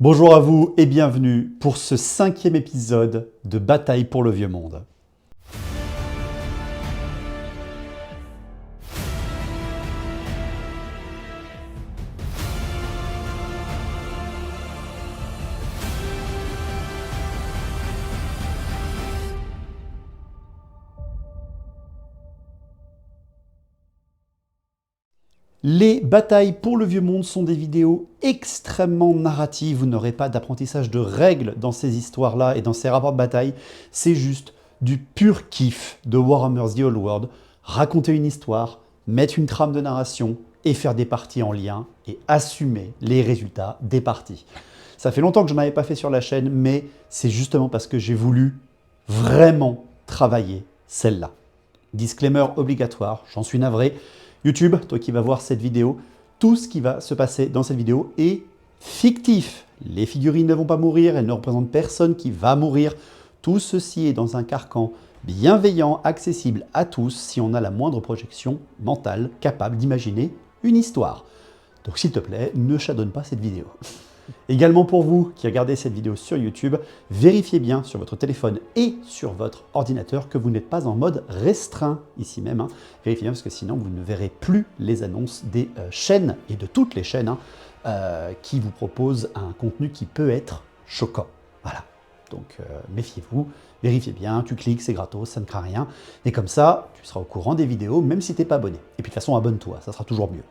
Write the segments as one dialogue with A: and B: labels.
A: Bonjour à vous et bienvenue pour ce 5e épisode de Bataille pour le Vieux Monde. Les batailles pour le vieux monde sont des vidéos extrêmement narratives. Vous n'aurez pas d'apprentissage de règles dans ces histoires-là et dans ces rapports de bataille. C'est juste du pur kiff de Warhammer The Old World. Raconter une histoire, mettre une trame de narration et faire des parties en lien et assumer les résultats des parties. Ça fait longtemps que je n'en avais pas fait sur la chaîne, mais c'est justement parce que j'ai voulu vraiment travailler celle-là. Disclaimer obligatoire, j'en suis navré. YouTube, toi qui vas voir cette vidéo, tout ce qui va se passer dans cette vidéo est fictif. Les figurines ne vont pas mourir, elles ne représentent personne qui va mourir. Tout ceci est dans un carcan bienveillant, accessible à tous si on a la moindre projection mentale capable d'imaginer une histoire. Donc s'il te plaît, ne chadonne pas cette vidéo. Également pour vous qui regardez cette vidéo sur YouTube, vérifiez bien sur votre téléphone et sur votre ordinateur que vous n'êtes pas en mode restreint ici même. Vérifiez bien parce que sinon vous ne verrez plus les annonces des chaînes et de toutes les chaînes qui vous proposent un contenu qui peut être choquant. Voilà, donc méfiez-vous, vérifiez bien, tu cliques, c'est gratos, ça ne craint rien. Et comme ça, tu seras au courant des vidéos même si tu n'es pas abonné. Et puis de toute façon, abonne-toi, ça sera toujours mieux.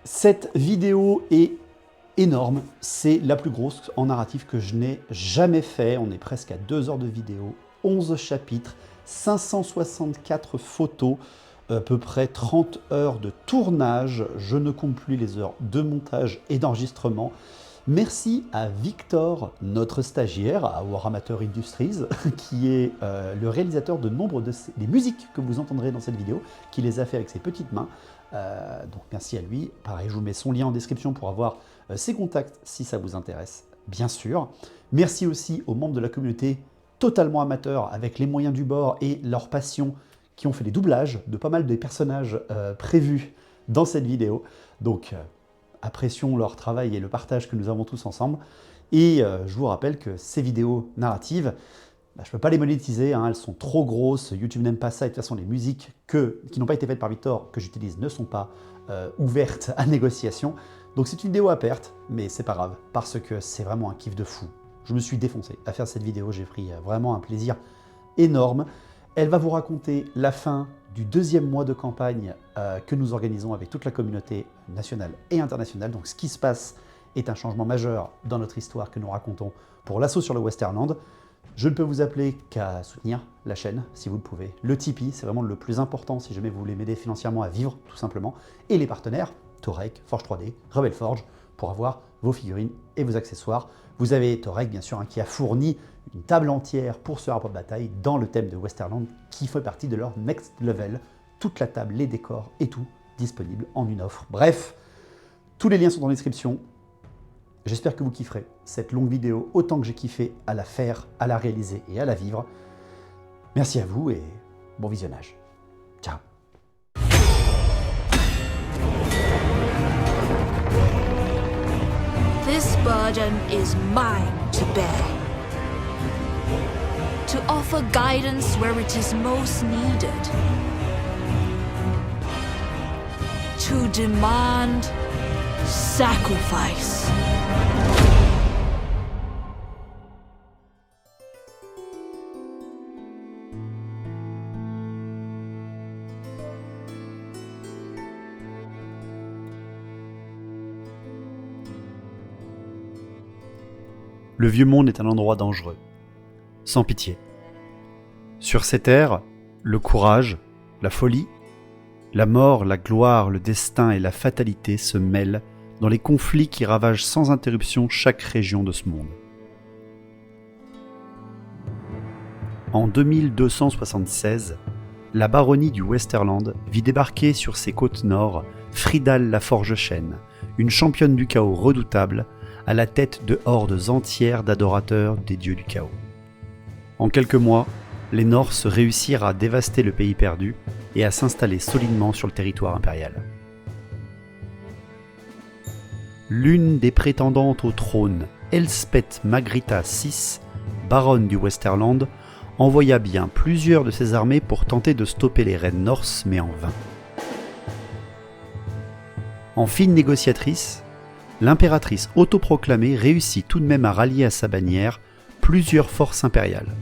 A: Cette vidéo est énorme, c'est la plus grosse en narratif que je n'ai jamais fait. On est presque à 2 heures de vidéo, 11 chapitres, 564 photos, à peu près 30 heures de tournage. Je ne compte plus les heures de montage et d'enregistrement. Merci à Victor, notre stagiaire à Waramateur Industries, qui est le réalisateur de nombre des musiques que vous entendrez dans cette vidéo, qui les a fait avec ses petites mains. Donc merci à lui. Pareil, je vous mets son lien en description pour avoir ses contacts si ça vous intéresse, bien sûr. Merci aussi aux membres de la communauté totalement amateurs avec les moyens du bord et leur passion qui ont fait les doublages de pas mal des personnages prévus dans cette vidéo. Donc apprécions leur travail et le partage que nous avons tous ensemble. Et je vous rappelle que ces vidéos narratives, je ne peux pas les monétiser, elles sont trop grosses, YouTube n'aime pas ça, et de toute façon les musiques qui n'ont pas été faites par Victor, que j'utilise, ne sont pas ouvertes à négociation. Donc c'est une vidéo à perte, mais c'est pas grave, parce que c'est vraiment un kiff de fou. Je me suis défoncé à faire cette vidéo, j'ai pris vraiment un plaisir énorme. Elle va vous raconter la fin du 2e mois de campagne que nous organisons avec toute la communauté nationale et internationale. Donc ce qui se passe est un changement majeur dans notre histoire que nous racontons pour l'assaut sur le Westerland. Je ne peux vous appeler qu'à soutenir la chaîne, si vous le pouvez. Le Tipeee, c'est vraiment le plus important si jamais vous voulez m'aider financièrement à vivre, tout simplement. Et les partenaires, Torek, Forge 3D, Rebel Forge, pour avoir vos figurines et vos accessoires. Vous avez Torek, bien sûr, qui a fourni une table entière pour ce rapport de bataille dans le thème de Westerland, qui fait partie de leur Next Level. Toute la table, les décors et tout, disponible en une offre. Bref, tous les liens sont dans la description. J'espère que vous kifferez cette longue vidéo autant que j'ai kiffé à la faire, à la réaliser et à la vivre. Merci à vous et bon visionnage. Ciao.
B: This burden is mine to bear. To offer guidance where it is most needed. To demand sacrifice.
A: Le vieux monde est un endroit dangereux, sans pitié. Sur ces terres, le courage, la folie, la mort, la gloire, le destin et la fatalité se mêlent dans les conflits qui ravagent sans interruption chaque région de ce monde. En 2276, la baronnie du Westerland vit débarquer sur ses côtes nord Fridal la Forge-Chêne, une championne du chaos redoutable, à la tête de hordes entières d'adorateurs des dieux du chaos. En quelques mois, les Norse réussirent à dévaster le pays perdu et à s'installer solidement sur le territoire impérial. L'une des prétendantes au trône, Elspeth Margrita VI, baronne du Westerland, envoya bien plusieurs de ses armées pour tenter de stopper les reines norses, mais en vain. En fine négociatrice, l'impératrice autoproclamée réussit tout de même à rallier à sa bannière plusieurs forces impériales.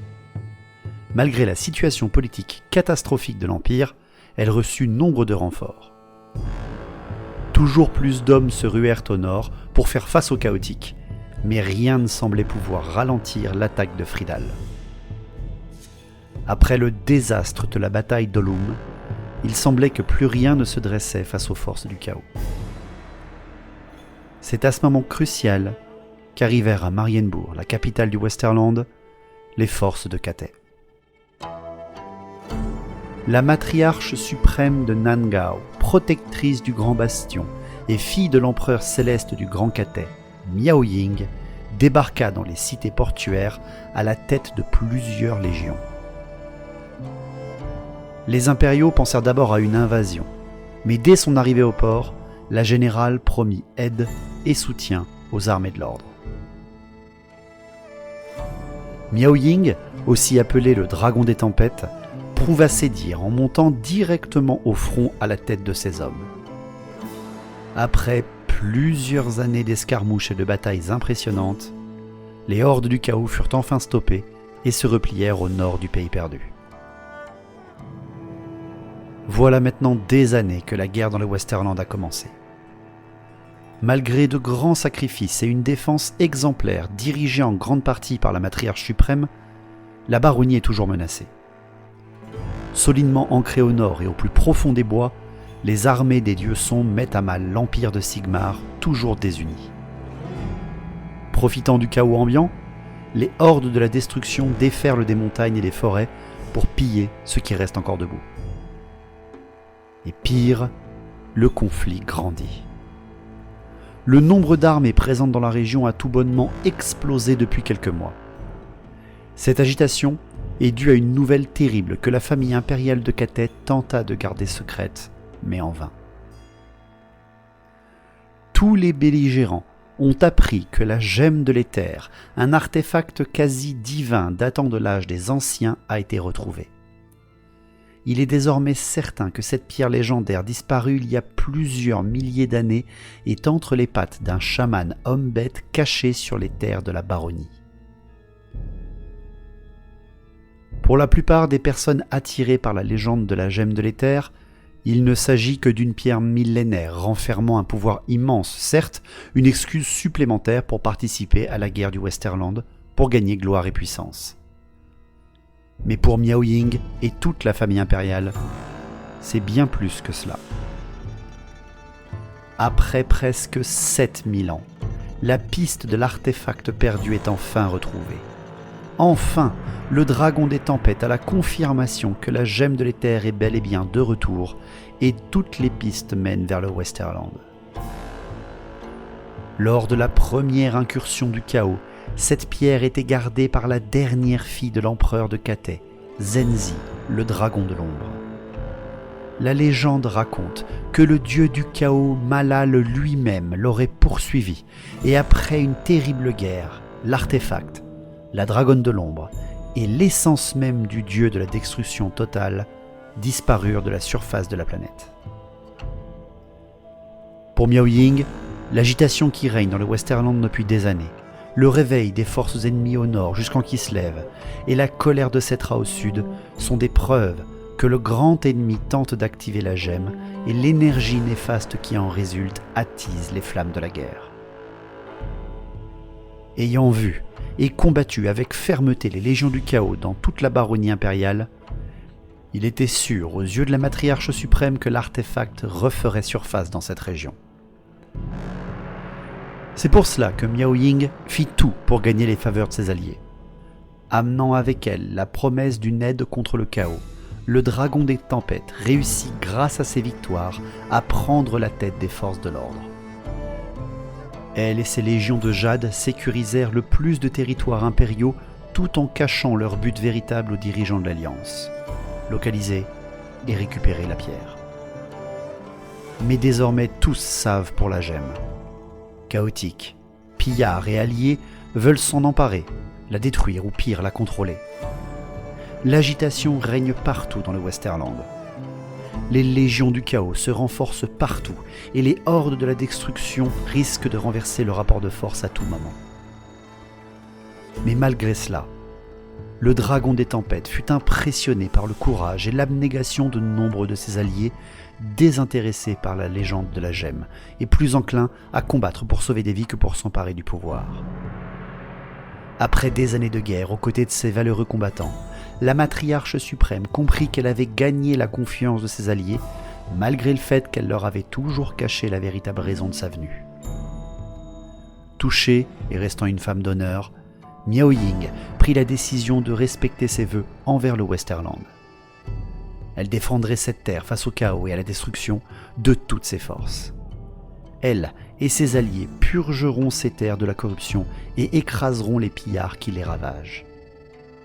A: Malgré la situation politique catastrophique de l'Empire, elle reçut nombre de renforts. Toujours plus d'hommes se ruèrent au nord pour faire face au chaotique, mais rien ne semblait pouvoir ralentir l'attaque de Fridal. Après le désastre de la bataille d'Olum, il semblait que plus rien ne se dressait face aux forces du chaos. C'est à ce moment crucial qu'arrivèrent à Marienburg, la capitale du Westerland, les forces de Cathay. La matriarche suprême de Nangao, protectrice du Grand Bastion et fille de l'empereur céleste du Grand Cathay, Miao Ying, débarqua dans les cités portuaires à la tête de plusieurs légions. Les impériaux pensèrent d'abord à une invasion, mais dès son arrivée au port, la générale promit aide et soutien aux armées de l'ordre. Miao Ying, aussi appelé le Dragon des Tempêtes, prouva ses dires en montant directement au front à la tête de ses hommes. Après plusieurs années d'escarmouches et de batailles impressionnantes, les hordes du chaos furent enfin stoppées et se replièrent au nord du pays perdu. Voilà maintenant des années que la guerre dans le Westerland a commencé. Malgré de grands sacrifices et une défense exemplaire dirigée en grande partie par la matriarche suprême, la baronnie est toujours menacée. Solidement ancrée au nord et au plus profond des bois, les armées des dieux sombres mettent à mal l'empire de Sigmar, toujours désuni. Profitant du chaos ambiant, les hordes de la destruction déferlent des montagnes et des forêts pour piller ce qui reste encore debout. Et pire, le conflit grandit. Le nombre d'armées présentes dans la région a tout bonnement explosé depuis quelques mois. Cette agitation est due à une nouvelle terrible que la famille impériale de Cathay tenta de garder secrète, mais en vain. Tous les belligérants ont appris que la gemme de l'éther, un artefact quasi divin datant de l'âge des anciens, a été retrouvée. Il est désormais certain que cette pierre légendaire disparue il y a plusieurs milliers d'années est entre les pattes d'un chaman homme-bête caché sur les terres de la baronnie. Pour la plupart des personnes attirées par la légende de la gemme de l'éther, il ne s'agit que d'une pierre millénaire renfermant un pouvoir immense, certes une excuse supplémentaire pour participer à la guerre du Westerland pour gagner gloire et puissance. Mais pour Miao Ying et toute la famille impériale, c'est bien plus que cela. Après presque 7000 ans, la piste de l'artefact perdu est enfin retrouvée. Enfin, le dragon des tempêtes a la confirmation que la gemme de l'éther est bel et bien de retour et toutes les pistes mènent vers le Westerland. Lors de la première incursion du chaos, cette pierre était gardée par la dernière fille de l'empereur de Cathay, Zenzi, le dragon de l'ombre. La légende raconte que le dieu du chaos, Malal lui-même, l'aurait poursuivi, et après une terrible guerre, l'artefact, la dragonne de l'ombre, et l'essence même du dieu de la destruction totale, disparurent de la surface de la planète. Pour Miao Ying, l'agitation qui règne dans le Westerland depuis des années, le réveil des forces ennemies au nord jusqu'en Kislev et la colère de Settra au sud sont des preuves que le grand ennemi tente d'activer la gemme et l'énergie néfaste qui en résulte attise les flammes de la guerre. Ayant vu et combattu avec fermeté les légions du chaos dans toute la baronnie impériale, il était sûr aux yeux de la matriarche suprême que l'artefact referait surface dans cette région. C'est pour cela que Miao Ying fit tout pour gagner les faveurs de ses alliés. Amenant avec elle la promesse d'une aide contre le chaos, le dragon des tempêtes réussit grâce à ses victoires à prendre la tête des forces de l'ordre. Elle et ses légions de jade sécurisèrent le plus de territoires impériaux tout en cachant leur but véritable aux dirigeants de l'Alliance, localiser et récupérer la pierre. Mais désormais tous savent pour la gemme. Chaotique, pillards et alliés veulent s'en emparer, la détruire ou pire, la contrôler. L'agitation règne partout dans le Westerland. Les légions du chaos se renforcent partout et les hordes de la destruction risquent de renverser le rapport de force à tout moment. Mais malgré cela, le dragon des tempêtes fut impressionné par le courage et l'abnégation de nombre de ses alliés, désintéressés par la légende de la gemme et plus enclins à combattre pour sauver des vies que pour s'emparer du pouvoir. Après des années de guerre aux côtés de ces valeureux combattants, la matriarche suprême comprit qu'elle avait gagné la confiance de ses alliés, malgré le fait qu'elle leur avait toujours caché la véritable raison de sa venue. Touchée et restant une femme d'honneur, Miao Ying prit la décision de respecter ses vœux envers le Westerland. Elle défendrait cette terre face au chaos et à la destruction de toutes ses forces. Elle et ses alliés purgeront ces terres de la corruption et écraseront les pillards qui les ravagent.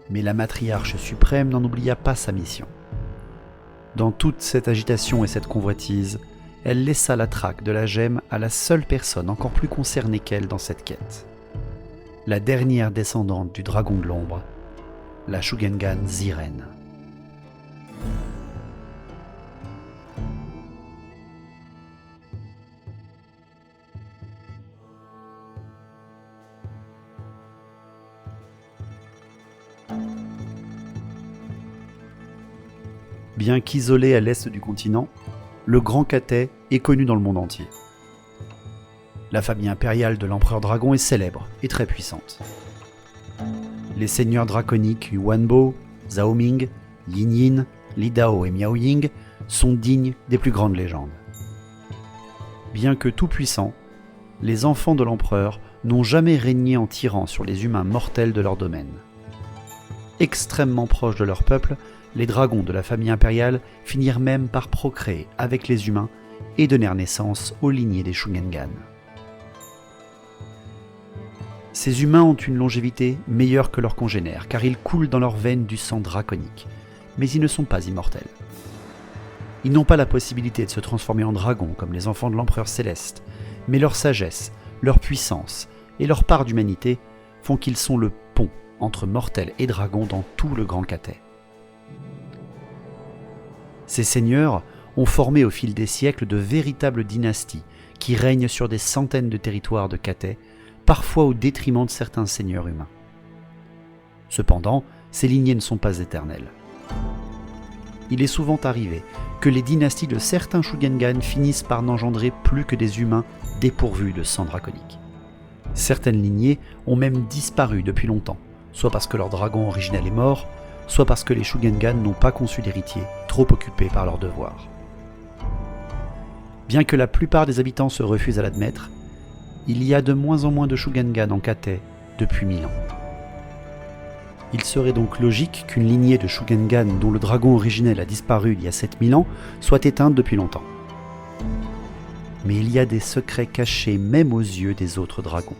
A: Mais la matriarche suprême n'en oublia pas sa mission. Dans toute cette agitation et cette convoitise, elle laissa la traque de la gemme à la seule personne encore plus concernée qu'elle dans cette quête. La dernière descendante du dragon de l'ombre, la Shugengan Ziren. Bien qu'isolé à l'est du continent, le Grand Cathay est connu dans le monde entier. La famille impériale de l'empereur dragon est célèbre et très puissante. Les seigneurs draconiques Yuanbo, Zhao Ming, Yin Yin, Li Dao et Miao Ying sont dignes des plus grandes légendes. Bien que tout puissants, les enfants de l'empereur n'ont jamais régné en tyran sur les humains mortels de leur domaine. Extrêmement proches de leur peuple, les dragons de la famille impériale finirent même par procréer avec les humains et donnèrent naissance aux lignées des Shugengan. Ces humains ont une longévité meilleure que leurs congénères, car ils coulent dans leurs veines du sang draconique, mais ils ne sont pas immortels. Ils n'ont pas la possibilité de se transformer en dragons comme les enfants de l'empereur céleste, mais leur sagesse, leur puissance et leur part d'humanité font qu'ils sont le pont entre mortels et dragons dans tout le Grand Cathay. Ces seigneurs ont formé au fil des siècles de véritables dynasties qui règnent sur des centaines de territoires de Cathay, parfois au détriment de certains seigneurs humains. Cependant, ces lignées ne sont pas éternelles. Il est souvent arrivé que les dynasties de certains Shugengan finissent par n'engendrer plus que des humains dépourvus de sang draconique. Certaines lignées ont même disparu depuis longtemps, soit parce que leur dragon originel est mort, soit parce que les Shugengan n'ont pas conçu d'héritier, trop occupés par leurs devoirs. Bien que la plupart des habitants se refusent à l'admettre, il y a de moins en moins de Shugengan en Cathay depuis 1000 ans. Il serait donc logique qu'une lignée de Shugengan dont le dragon originel a disparu il y a 7000 ans soit éteinte depuis longtemps. Mais il y a des secrets cachés même aux yeux des autres dragons.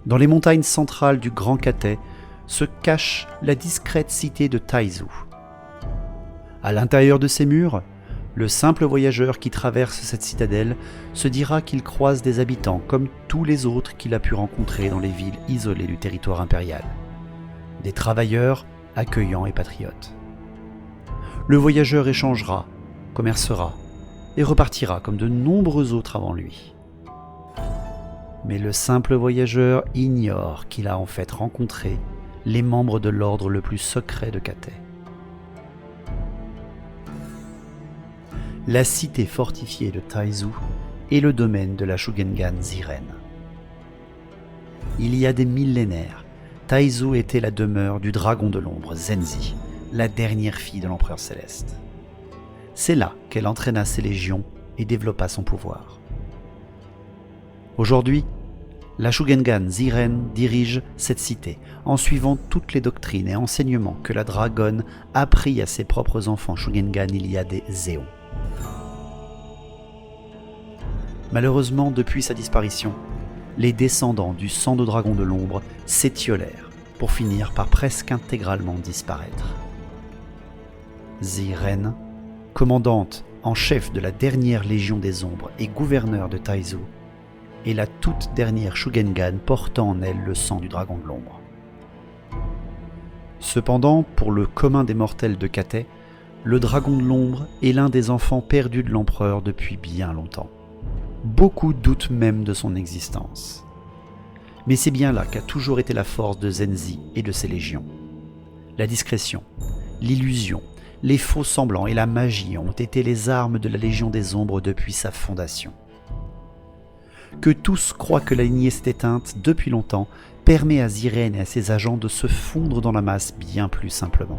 A: Dans les montagnes centrales du Grand Cathay se cache la discrète cité de Taizu. À l'intérieur de ces murs, le simple voyageur qui traverse cette citadelle se dira qu'il croise des habitants comme tous les autres qu'il a pu rencontrer dans les villes isolées du territoire impérial. Des travailleurs accueillants et patriotes. Le voyageur échangera, commercera et repartira comme de nombreux autres avant lui. Mais le simple voyageur ignore qu'il a en fait rencontré les membres de l'ordre le plus secret de Cathay. La cité fortifiée de Taizu est le domaine de la Shugengan Ziren. Il y a des millénaires, Taizu était la demeure du dragon de l'ombre Zenzi, la dernière fille de l'empereur céleste. C'est là qu'elle entraîna ses légions et développa son pouvoir. Aujourd'hui, la Shugengan Ziren dirige cette cité en suivant toutes les doctrines et enseignements que la dragonne apprit à ses propres enfants Shugengan il y a des éons. Malheureusement, depuis sa disparition, les descendants du sang de dragon de l'ombre s'étiolèrent pour finir par presque intégralement disparaître. Ziren, commandante en chef de la dernière Légion des Ombres et gouverneur de Taizu, est la toute dernière Shugengan portant en elle le sang du dragon de l'ombre. Cependant, pour le commun des mortels de Kate, le dragon de l'ombre est l'un des enfants perdus de l'empereur depuis bien longtemps. Beaucoup doutent même de son existence. Mais c'est bien là qu'a toujours été la force de Zenzi et de ses légions. La discrétion, l'illusion, les faux semblants et la magie ont été les armes de la Légion des Ombres depuis sa fondation. Que tous croient que la lignée s'est éteinte depuis longtemps permet à Ziren et à ses agents de se fondre dans la masse bien plus simplement.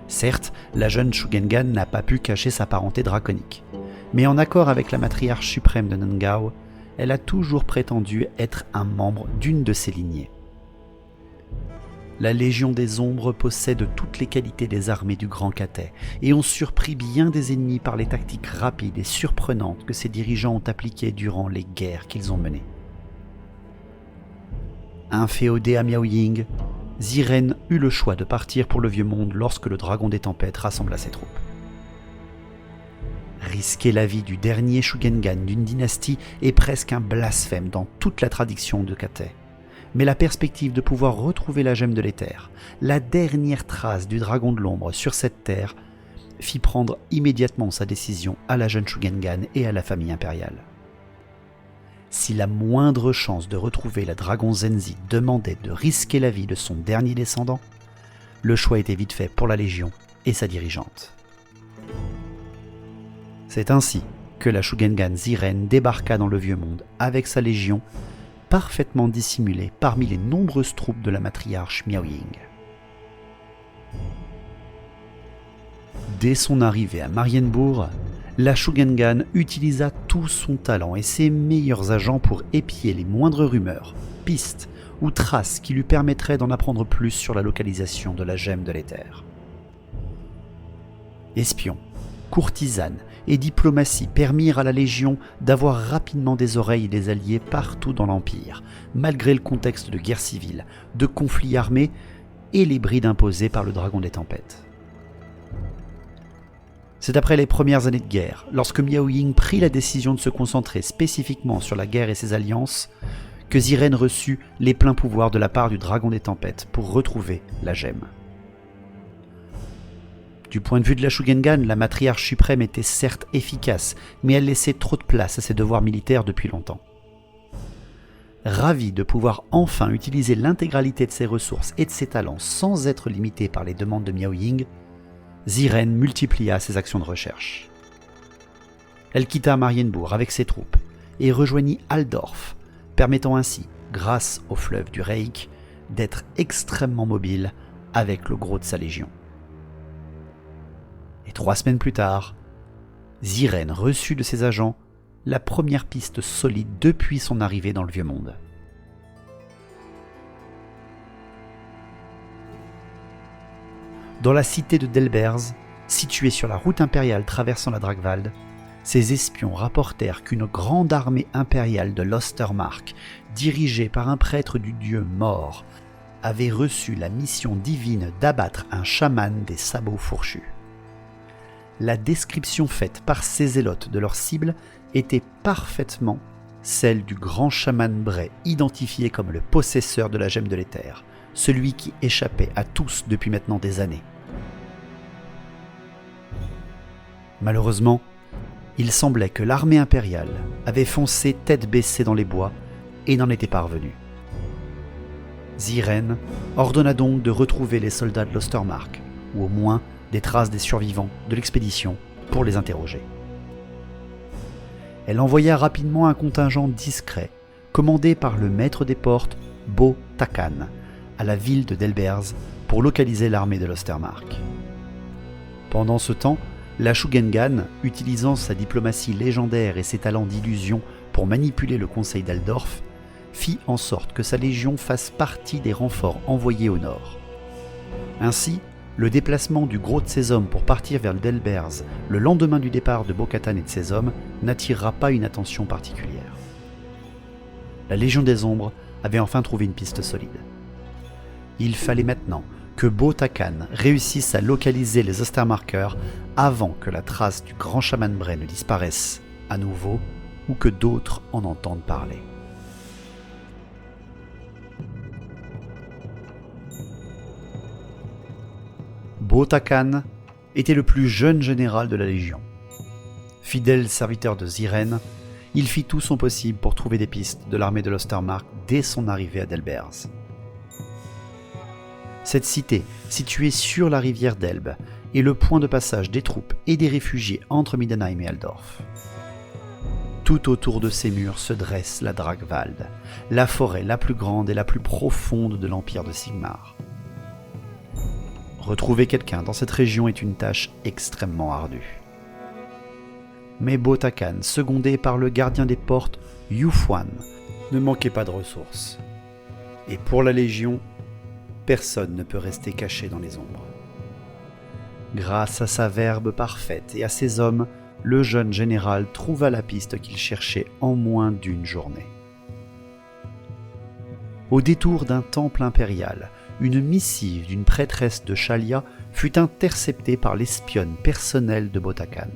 A: Certes, la jeune Shugengan n'a pas pu cacher sa parenté draconique, mais en accord avec la matriarche suprême de Nangao, elle a toujours prétendu être un membre d'une de ces lignées. La Légion des Ombres possède toutes les qualités des armées du Grand Kate et ont surpris bien des ennemis par les tactiques rapides et surprenantes que ses dirigeants ont appliquées durant les guerres qu'ils ont menées. Inféodé à Miaoying, Ziren eut le choix de partir pour le Vieux Monde lorsque le Dragon des Tempêtes rassembla ses troupes. Risquer la vie du dernier Shugengan d'une dynastie est presque un blasphème dans toute la tradition de Kate. Mais la perspective de pouvoir retrouver la gemme de l'éther, la dernière trace du dragon de l'ombre sur cette terre, fit prendre immédiatement sa décision à la jeune Shugengan et à la famille impériale. Si la moindre chance de retrouver la dragon Zenzi demandait de risquer la vie de son dernier descendant, le choix était vite fait pour la Légion et sa dirigeante. C'est ainsi que la Shugengan Ziren débarqua dans le Vieux Monde avec sa Légion, parfaitement dissimulée parmi les nombreuses troupes de la matriarche Miaoying. Dès son arrivée à Marienburg, la Shugengan utilisa tout son talent et ses meilleurs agents pour épier les moindres rumeurs, pistes ou traces qui lui permettraient d'en apprendre plus sur la localisation de la gemme de l'éther. Espions, courtisanes et diplomatie permirent à la Légion d'avoir rapidement des oreilles et des alliés partout dans l'Empire, malgré le contexte de guerre civile, de conflits armés et les brides imposées par le Dragon des Tempêtes. C'est après les premières années de guerre, lorsque Miaoying prit la décision de se concentrer spécifiquement sur la guerre et ses alliances, que Ziren reçut les pleins pouvoirs de la part du Dragon des Tempêtes pour retrouver la gemme. Du point de vue de la Shugengan, la matriarche suprême était certes efficace, mais elle laissait trop de place à ses devoirs militaires depuis longtemps. Ravie de pouvoir enfin utiliser l'intégralité de ses ressources et de ses talents sans être limitée par les demandes de Miaoying, Ziren multiplia ses actions de recherche. Elle quitta Marienburg avec ses troupes et rejoignit Altdorf, permettant ainsi, grâce au fleuve du Reik, d'être extrêmement mobile avec le gros de sa légion. Et 3 semaines plus tard, Ziren reçut de ses agents la première piste solide depuis son arrivée dans le Vieux Monde. Dans la cité de Delbers, située sur la route impériale traversant la Dragwald, ses espions rapportèrent qu'une grande armée impériale de l'Ostermark, dirigée par un prêtre du dieu mort, avait reçu la mission divine d'abattre un chaman des sabots fourchus. La description faite par ces zélotes de leur cible était parfaitement celle du grand chaman Bray, identifié comme le possesseur de la gemme de l'éther, celui qui échappait à tous depuis maintenant des années. Malheureusement, il semblait que l'armée impériale avait foncé tête baissée dans les bois et n'en était pas revenue. Ziren ordonna donc de retrouver les soldats de l'Ostermark, ou au moins des traces des survivants de l'expédition pour les interroger. Elle envoya rapidement un contingent discret, commandé par le maître des portes, Bo Takan, à la ville de Delbers pour localiser l'armée de l'Ostermark. Pendant ce temps, la Shugengan, utilisant sa diplomatie légendaire et ses talents d'illusion pour manipuler le conseil d'Altdorf, fit en sorte que sa légion fasse partie des renforts envoyés au nord. Ainsi, le déplacement du gros de ses hommes pour partir vers Delbers le lendemain du départ de Bo-Katan et de ses hommes n'attirera pas une attention particulière. La Légion des Ombres avait enfin trouvé une piste solide. Il fallait maintenant que Bo-Takan réussisse à localiser les Ostermarkers avant que la trace du grand chaman Bray ne disparaisse à nouveau ou que d'autres en entendent parler. Bo-Takan était le plus jeune général de la Légion. Fidèle serviteur de Ziren, il fit tout son possible pour trouver des pistes de l'armée de l'Ostermark dès son arrivée à Delbers. Cette cité, située sur la rivière d'Elbe, est le point de passage des troupes et des réfugiés entre Middenheim et Altdorf. Tout autour de ces murs se dresse la Dragwald, la forêt la plus grande et la plus profonde de l'empire de Sigmar. Retrouver quelqu'un dans cette région est une tâche extrêmement ardue. Mais Bo-Takan, secondé par le gardien des portes, Yufwan, ne manquait pas de ressources. Et pour la Légion, personne ne peut rester caché dans les ombres. Grâce à sa verbe parfaite et à ses hommes, le jeune général trouva la piste qu'il cherchait en moins d'une journée. Au détour d'un temple impérial, une missive d'une prêtresse de Shalia fut interceptée par l'espionne personnelle de Bo-Takan.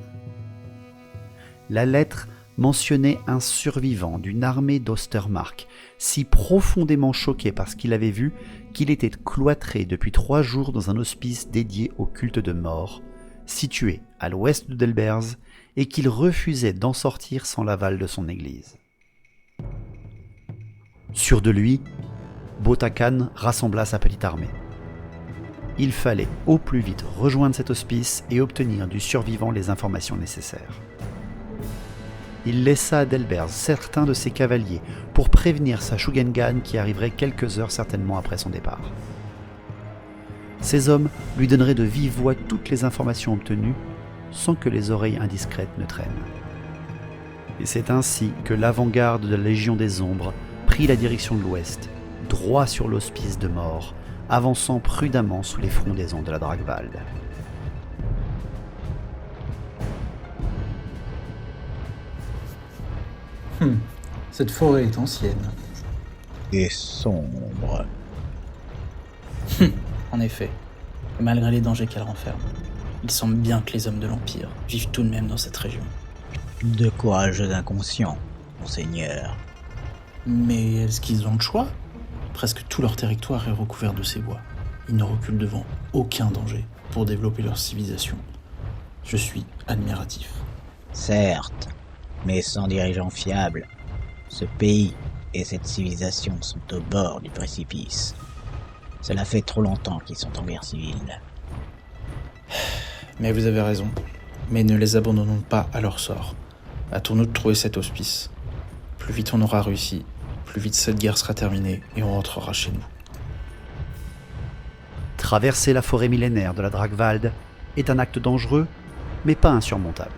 A: La lettre mentionnait un survivant d'une armée d'Ostermark, si profondément choqué par ce qu'il avait vu qu'il était cloîtré depuis 3 jours dans un hospice dédié au culte de mort, situé à l'ouest de Delbers, et qu'il refusait d'en sortir sans l'aval de son église. Sûr de lui, Bo-Takan rassembla sa petite armée. Il fallait au plus vite rejoindre cet hospice et obtenir du survivant les informations nécessaires. Il laissa à Delbers certains de ses cavaliers pour prévenir sa Shugengan qui arriverait quelques heures certainement après son départ. Ces hommes lui donneraient de vive voix toutes les informations obtenues sans que les oreilles indiscrètes ne traînent. Et c'est ainsi que l'avant-garde de la Légion des Ombres prit la direction de l'ouest, droit sur l'hospice de mort, avançant prudemment sous les frondaisons de la Dragwald.
C: Cette forêt est ancienne.
D: Et sombre.
C: En effet, et malgré les dangers qu'elle renferme, il semble bien que les hommes de l'Empire vivent tout de même dans cette région.
D: De courageux inconscients, monseigneur.
C: Mais est-ce qu'ils ont le choix ? Presque tout leur territoire est recouvert de ces bois. Ils ne reculent devant aucun danger pour développer leur civilisation. Je suis admiratif.
D: Certes, mais sans dirigeant fiable, ce pays et cette civilisation sont au bord du précipice. Cela fait trop longtemps qu'ils sont en guerre civile.
C: Mais vous avez raison. Mais ne les abandonnons pas à leur sort. Hâtons-nous de trouver cet hospice. Plus vite on aura réussi, plus vite cette guerre sera terminée et on rentrera chez nous.
A: Traverser la forêt millénaire de la Dragwald est un acte dangereux, mais pas insurmontable.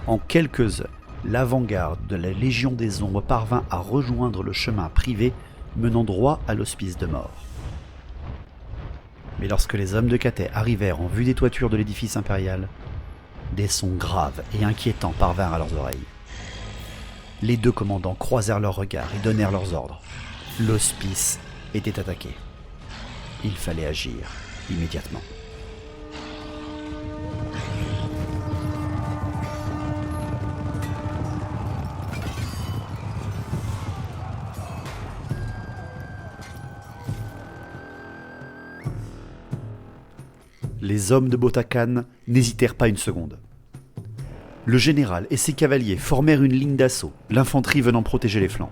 A: En quelques heures, l'avant-garde de la Légion des Ombres parvint à rejoindre le chemin privé menant droit à l'hospice de mort. Mais lorsque les hommes de Cathay arrivèrent en vue des toitures de l'édifice impérial, des sons graves et inquiétants parvinrent à leurs oreilles. Les 2 commandants croisèrent leurs regards et donnèrent leurs ordres. L'hospice était attaqué. Il fallait agir immédiatement. Les hommes de Bo-Takan n'hésitèrent pas une seconde. Le général et ses cavaliers formèrent une ligne d'assaut, l'infanterie venant protéger les flancs.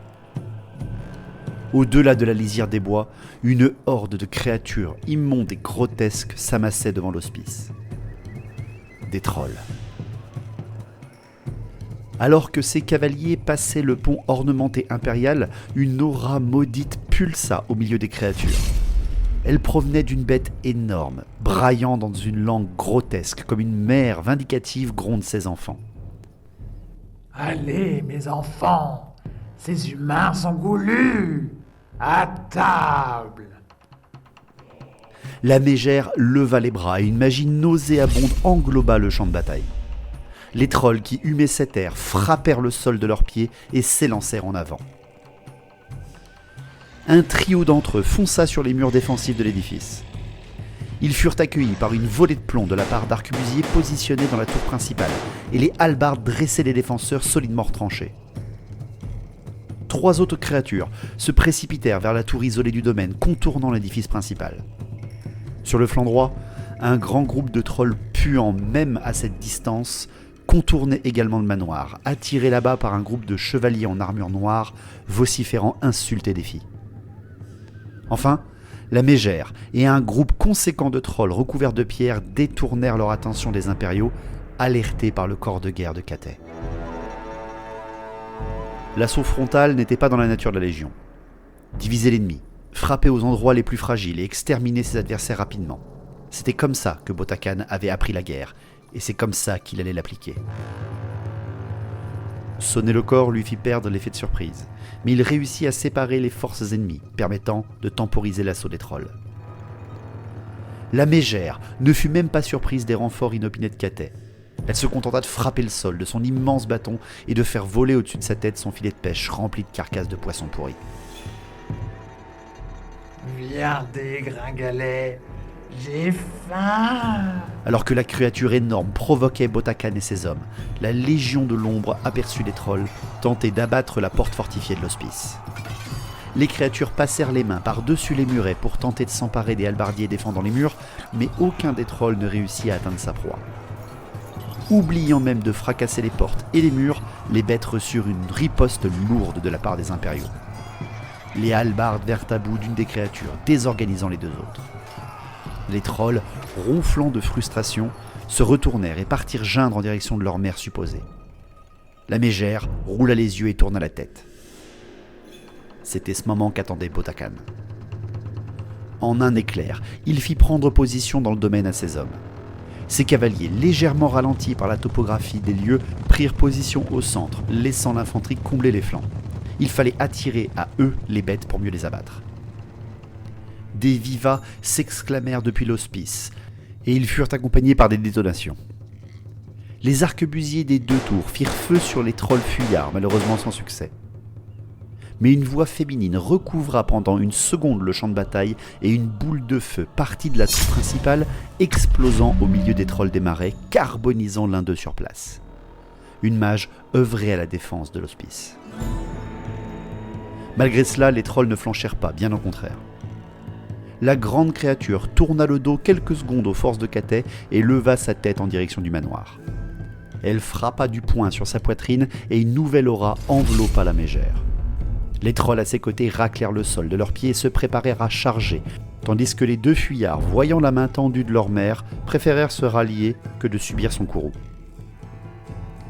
A: Au-delà de la lisière des bois, une horde de créatures immondes et grotesques s'amassait devant l'hospice. Des trolls. Alors que ces cavaliers passaient le pont ornementé impérial, une aura maudite pulsa au milieu des créatures. Elle provenait d'une bête énorme, braillant dans une langue grotesque, comme une mère vindicative gronde ses enfants.
E: « Allez, mes enfants, ces humains sont goulus, à table !»
A: La mégère leva les bras et une magie nauséabonde engloba le champ de bataille. Les trolls qui humaient cet air frappèrent le sol de leurs pieds et s'élancèrent en avant. Un trio d'entre eux fonça sur les murs défensifs de l'édifice. Ils furent accueillis par une volée de plomb de la part d'arquebusiers positionnés dans la tour principale, et les hallebardes dressaient les défenseurs solidement retranchés. 3 autres créatures se précipitèrent vers la tour isolée du domaine, contournant l'édifice principal. Sur le flanc droit, un grand groupe de trolls puants, même à cette distance, contournait également le manoir, attiré là-bas par un groupe de chevaliers en armure noire, vociférant insultes et défis. Enfin, la mégère et un groupe conséquent de trolls recouverts de pierres détournèrent leur attention des impériaux, alertés par le corps de guerre de Cathay. L'assaut frontal n'était pas dans la nature de la Légion. Diviser l'ennemi, frapper aux endroits les plus fragiles et exterminer ses adversaires rapidement. C'était comme ça que Bota Khan avait appris la guerre, et c'est comme ça qu'il allait l'appliquer. Sonner le corps lui fit perdre l'effet de surprise, mais il réussit à séparer les forces ennemies, permettant de temporiser l'assaut des trolls. La mégère ne fut même pas surprise des renforts inopinés de Cathay. Elle se contenta de frapper le sol de son immense bâton et de faire voler au-dessus de sa tête son filet de pêche rempli de carcasses de poissons pourris.
E: Viardez, gringalet, j'ai faim.
A: Alors que la créature énorme provoquait Bota Khan et ses hommes, la Légion de l'Ombre aperçut les trolls tenter d'abattre la porte fortifiée de l'hospice. Les créatures passèrent les mains par-dessus les murets pour tenter de s'emparer des hallebardiers défendant les murs, mais aucun des trolls ne réussit à atteindre sa proie. Oubliant même de fracasser les portes et les murs, les bêtes reçurent une riposte lourde de la part des impériaux. Les hallebardes vinrent à bout d'une des créatures, désorganisant les 2 autres. Les trolls, ronflant de frustration, se retournèrent et partirent geindre en direction de leur mère supposée. La mégère roula les yeux et tourna la tête. C'était ce moment qu'attendait Bota Khan. En un éclair, il fit prendre position dans le domaine à ses hommes. Ses cavaliers, légèrement ralentis par la topographie des lieux, prirent position au centre, laissant l'infanterie combler les flancs. Il fallait attirer à eux les bêtes pour mieux les abattre. Des vivas s'exclamèrent depuis l'hospice, et ils furent accompagnés par des détonations. Les arquebusiers des 2 tours firent feu sur les trolls fuyards, malheureusement sans succès. Mais une voix féminine recouvra pendant une seconde le champ de bataille et une boule de feu partit de la tour principale, explosant au milieu des trolls des marais, carbonisant l'un d'eux sur place. Une mage œuvrait à la défense de l'hospice. Malgré cela, les trolls ne flanchèrent pas, bien au contraire. La grande créature tourna le dos quelques secondes aux forces de Cathay et leva sa tête en direction du manoir. Elle frappa du poing sur sa poitrine et une nouvelle aura enveloppa la mégère. Les trolls à ses côtés raclèrent le sol de leurs pieds et se préparèrent à charger, tandis que les 2 fuyards, voyant la main tendue de leur mère, préférèrent se rallier que de subir son courroux.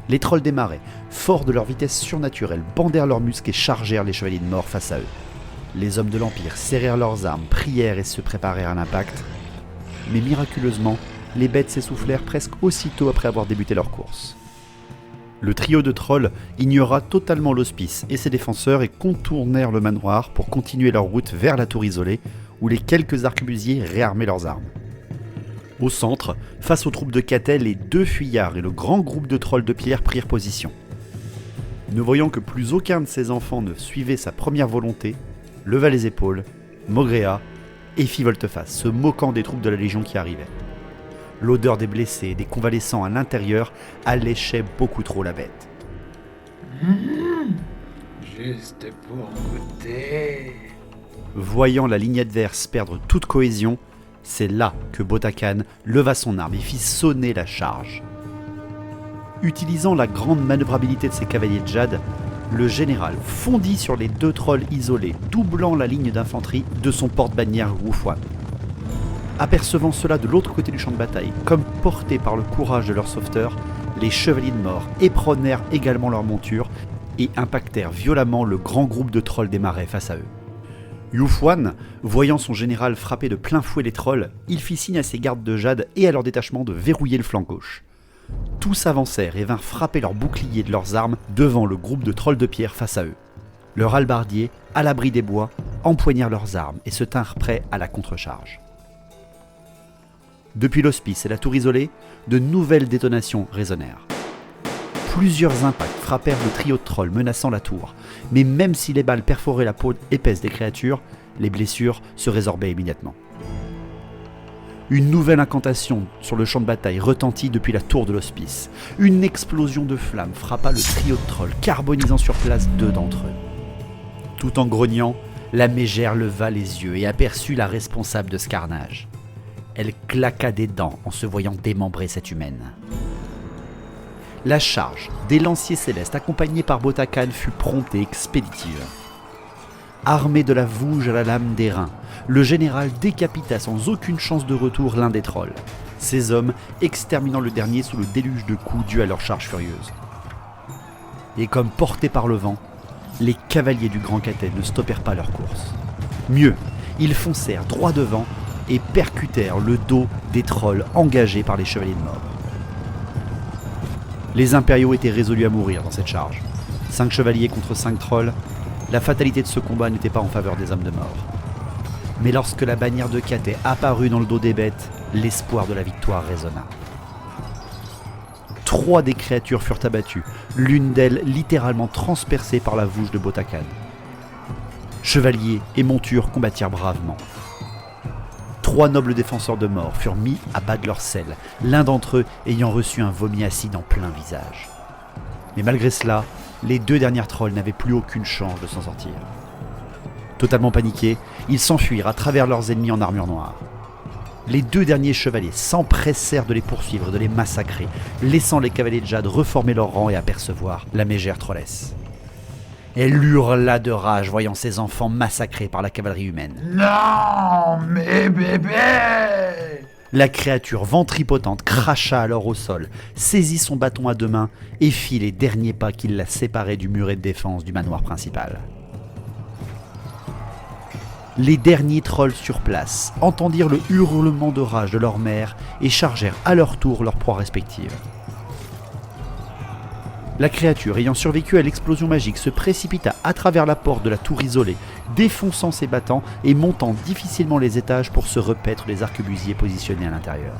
A: Les trolls des marais, forts de leur vitesse surnaturelle, bandèrent leurs muscles et chargèrent les chevaliers de mort face à eux. Les hommes de l'Empire serrèrent leurs armes, prièrent et se préparèrent à l'impact. Mais miraculeusement, les bêtes s'essoufflèrent presque aussitôt après avoir débuté leur course. Le trio de trolls ignora totalement l'hospice et ses défenseurs et contournèrent le manoir pour continuer leur route vers la tour isolée, où les quelques arquebusiers réarmaient leurs armes. Au centre, face aux troupes de Cathay, les 2 fuyards et le grand groupe de trolls de pierre prirent position. Ne voyant que plus aucun de ses enfants ne suivait sa première volonté, leva les épaules, maugréa et fit volte-face, se moquant des troupes de la Légion qui arrivaient. L'odeur des blessés et des convalescents à l'intérieur alléchait beaucoup trop la bête.
E: Juste pour goûter.
A: Voyant la ligne adverse perdre toute cohésion, c'est là que Bota Khan leva son arme et fit sonner la charge. Utilisant la grande manœuvrabilité de ses cavaliers de jade, le général fondit sur les 2 trolls isolés, doublant la ligne d'infanterie de son porte-bannière Wufuan. Apercevant cela de l'autre côté du champ de bataille, comme portés par le courage de leur sauveteur, les chevaliers de mort éperonnèrent également leurs montures et impactèrent violemment le grand groupe de trolls des marais face à eux. Wufuan, voyant son général frapper de plein fouet les trolls, il fit signe à ses gardes de jade et à leur détachement de verrouiller le flanc gauche. Tous avancèrent et vinrent frapper leurs boucliers de leurs armes devant le groupe de trolls de pierre face à eux. Leurs hallebardiers, à l'abri des bois, empoignèrent leurs armes et se tinrent prêts à la contre-charge. Depuis l'hospice et la tour isolée, de nouvelles détonations résonnèrent. Plusieurs impacts frappèrent le trio de trolls menaçant la tour, mais même si les balles perforaient la peau épaisse des créatures, les blessures se résorbaient immédiatement. Une nouvelle incantation sur le champ de bataille retentit depuis la tour de l'hospice. Une explosion de flammes frappa le trio de trolls, carbonisant sur place 2 d'entre eux. Tout en grognant, la mégère leva les yeux et aperçut la responsable de ce carnage. Elle claqua des dents en se voyant démembrer cette humaine. La charge des lanciers célestes accompagnés par Botacan fut prompte et expéditive. Armé de la vouge à la lame d'airain, le général décapita sans aucune chance de retour l'un des trolls, ces hommes exterminant le dernier sous le déluge de coups dus à leur charge furieuse. Et comme portés par le vent, les cavaliers du Grand Catet ne stoppèrent pas leur course. Mieux, ils foncèrent droit devant et percutèrent le dos des trolls engagés par les chevaliers de mort. Les impériaux étaient résolus à mourir dans cette charge. 5 chevaliers contre 5 trolls, la fatalité de ce combat n'était pas en faveur des hommes de mort. Mais lorsque la bannière de Catet apparut dans le dos des bêtes, l'espoir de la victoire résonna. 3 des créatures furent abattues, l'une d'elles littéralement transpercée par la vouge de Botacan. Chevaliers et montures combattirent bravement. 3 nobles défenseurs de mort furent mis à bas de leur selle, l'un d'entre eux ayant reçu un vomi acide en plein visage. Mais malgré cela, les 2 dernières trolls n'avaient plus aucune chance de s'en sortir. Totalement paniqués, ils s'enfuirent à travers leurs ennemis en armure noire. Les 2 derniers chevaliers s'empressèrent de les poursuivre et de les massacrer, laissant les cavaliers de Jade reformer leurs rangs et apercevoir la mégère trollesse. Elle hurla de rage voyant ses enfants massacrés par la cavalerie humaine.
E: Non, mes bébés!
A: La créature ventripotente cracha alors au sol, saisit son bâton à 2 mains et fit les derniers pas qui la séparaient du muret de défense du manoir principal. Les derniers trolls sur place entendirent le hurlement de rage de leur mère et chargèrent à leur tour leurs proies respectives. La créature ayant survécu à l'explosion magique se précipita à travers la porte de la tour isolée, défonçant ses battants et montant difficilement les étages pour se repaître les arquebusiers positionnés à l'intérieur.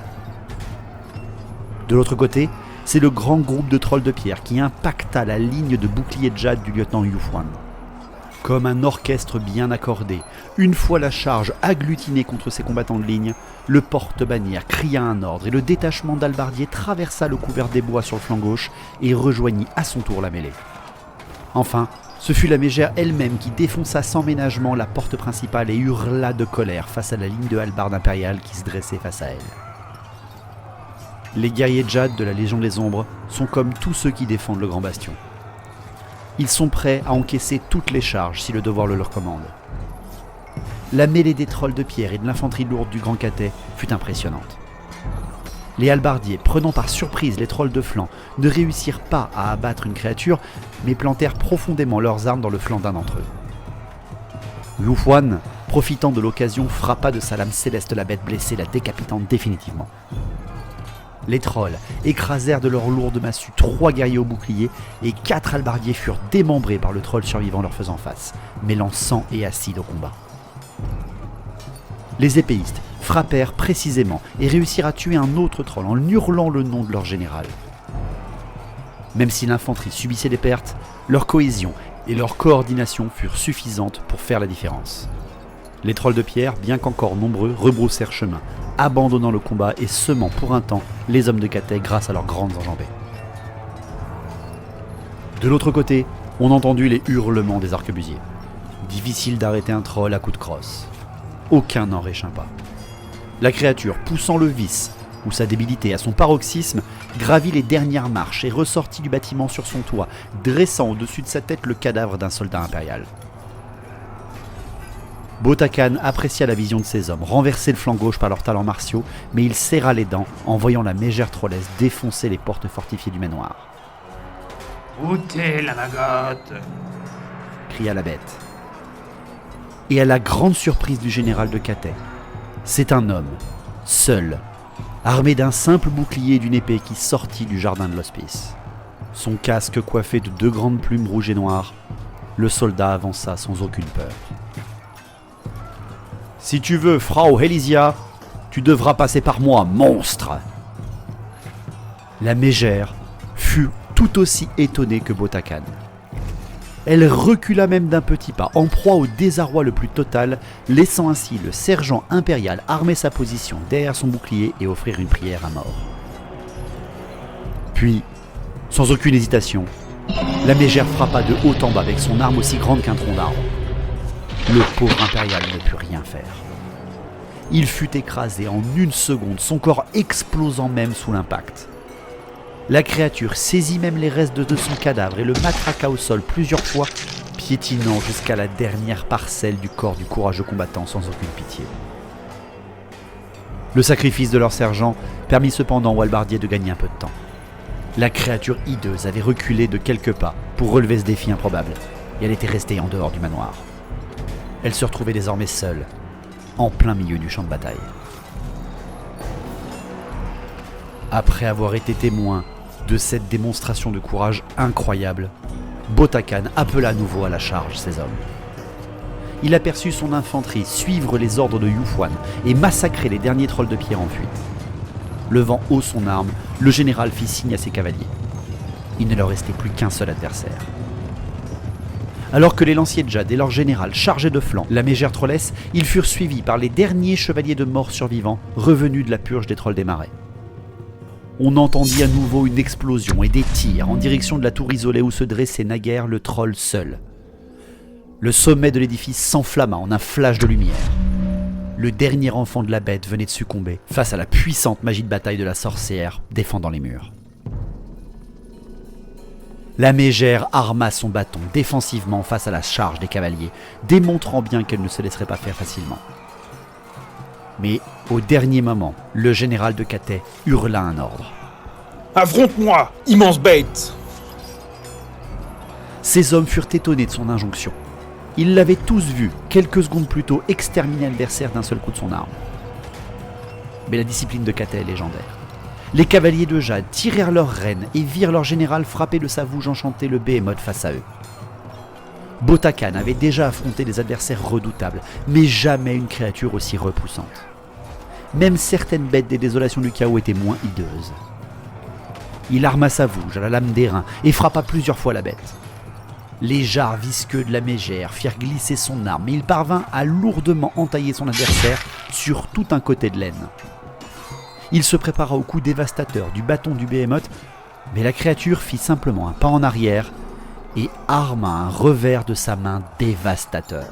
A: De l'autre côté, c'est le grand groupe de trolls de pierre qui impacta la ligne de bouclier de Jade du lieutenant Yufuan. Comme un orchestre bien accordé, une fois la charge agglutinée contre ses combattants de ligne, le porte-bannière cria un ordre et le détachement d'albardiers traversa le couvert des bois sur le flanc gauche et rejoignit à son tour la mêlée. Enfin, ce fut la mégère elle-même qui défonça sans ménagement la porte principale et hurla de colère face à la ligne de hallebardes impériales qui se dressait face à elle. Les guerriers Jade de la Légion des Ombres sont comme tous ceux qui défendent le Grand Bastion. Ils sont prêts à encaisser toutes les charges si le devoir le leur commande. La mêlée des trolls de pierre et de l'infanterie lourde du Grand Catet fut impressionnante. Les hallebardiers, prenant par surprise les trolls de flanc, ne réussirent pas à abattre une créature, mais plantèrent profondément leurs armes dans le flanc d'un d'entre eux. Yufuan, profitant de l'occasion, frappa de sa lame céleste la bête blessée, la décapitant définitivement. Les trolls écrasèrent de leurs lourdes massues 3 guerriers au bouclier et 4 hallebardiers furent démembrés par le troll survivant leur faisant face, mêlant sang et acide au combat. Les épéistes frappèrent précisément et réussirent à tuer un autre troll en hurlant le nom de leur général. Même si l'infanterie subissait des pertes, leur cohésion et leur coordination furent suffisantes pour faire la différence. Les trolls de pierre, bien qu'encore nombreux, rebroussèrent chemin, abandonnant le combat et semant pour un temps les hommes de Catet grâce à leurs grandes enjambées. De l'autre côté, on entendit les hurlements des arquebusiers. Difficile d'arrêter un troll à coups de crosse. Aucun n'en réchappa. La créature, poussant le vice, ou sa débilité à son paroxysme, gravit les dernières marches et ressortit du bâtiment sur son toit, dressant au-dessus de sa tête le cadavre d'un soldat impérial. Botacan apprécia la vision de ces hommes, renversés le flanc gauche par leurs talents martiaux, mais il serra les dents en voyant la mégère trollesse défoncer les portes fortifiées du manoir.
E: « Où t'es, la magotte ?»
A: cria la bête. Et à la grande surprise du général de Catet, c'est un homme, seul, armé d'un simple bouclier et d'une épée qui sortit du jardin de l'hospice. Son casque coiffé de 2 grandes plumes rouges et noires, le soldat avança sans aucune peur. « Si tu veux, Frau Helisia, tu devras passer par moi, monstre !» La mégère fut tout aussi étonnée que Botacan. Elle recula même d'un petit pas, en proie au désarroi le plus total, laissant ainsi le sergent impérial armer sa position derrière son bouclier et offrir une prière à mort. Puis, sans aucune hésitation, la mégère frappa de haut en bas avec son arme aussi grande qu'un tronc d'arbre. Le pauvre impérial ne put rien faire. Il fut écrasé en une seconde, son corps explosant même sous l'impact. La créature saisit même les restes de son cadavre et le matraqua au sol plusieurs fois, piétinant jusqu'à la dernière parcelle du corps du courageux combattant sans aucune pitié. Le sacrifice de leur sergent permit cependant au hallebardier de gagner un peu de temps. La créature hideuse avait reculé de quelques pas pour relever ce défi improbable, et elle était restée en dehors du manoir. Elle se retrouvait désormais seule, en plein milieu du champ de bataille. Après avoir été témoin de cette démonstration de courage incroyable, Botacan appela à nouveau à la charge ses hommes. Il aperçut son infanterie suivre les ordres de Yufuan et massacrer les derniers trolls de pierre en fuite. Levant haut son arme, le général fit signe à ses cavaliers. Il ne leur restait plus qu'un seul adversaire. Alors que les lanciers de Jade et leur général chargeaient de flanc la mégère trollesse, ils furent suivis par les derniers chevaliers de mort survivants revenus de la purge des trolls des marais. On entendit à nouveau une explosion et des tirs en direction de la tour isolée où se dressait naguère le troll seul. Le sommet de l'édifice s'enflamma en un flash de lumière. Le dernier enfant de la bête venait de succomber face à la puissante magie de bataille de la sorcière défendant les murs. La mégère arma son bâton défensivement face à la charge des cavaliers, démontrant bien qu'elle ne se laisserait pas faire facilement. Mais au dernier moment, le général de Cathay hurla un ordre.
C: « Affronte-moi, immense bête !»
A: Ses hommes furent étonnés de son injonction. Ils l'avaient tous vu, quelques secondes plus tôt, exterminer l'adversaire d'un seul coup de son arme. Mais la discipline de Cathay est légendaire. Les cavaliers de Jade tirèrent leurs rênes et virent leur général frapper de sa vouge enchantée le Behemoth face à eux. Botacan avait déjà affronté des adversaires redoutables, mais jamais une créature aussi repoussante. Même certaines bêtes des désolations du chaos étaient moins hideuses. Il arma sa vouge à la lame d'airain et frappa plusieurs fois la bête. Les jarres visqueux de la mégère firent glisser son arme et il parvint à lourdement entailler son adversaire sur tout un côté de l'aine. Il se prépara au coup dévastateur du bâton du Behemoth, mais la créature fit simplement un pas en arrière et arma un revers de sa main dévastateur.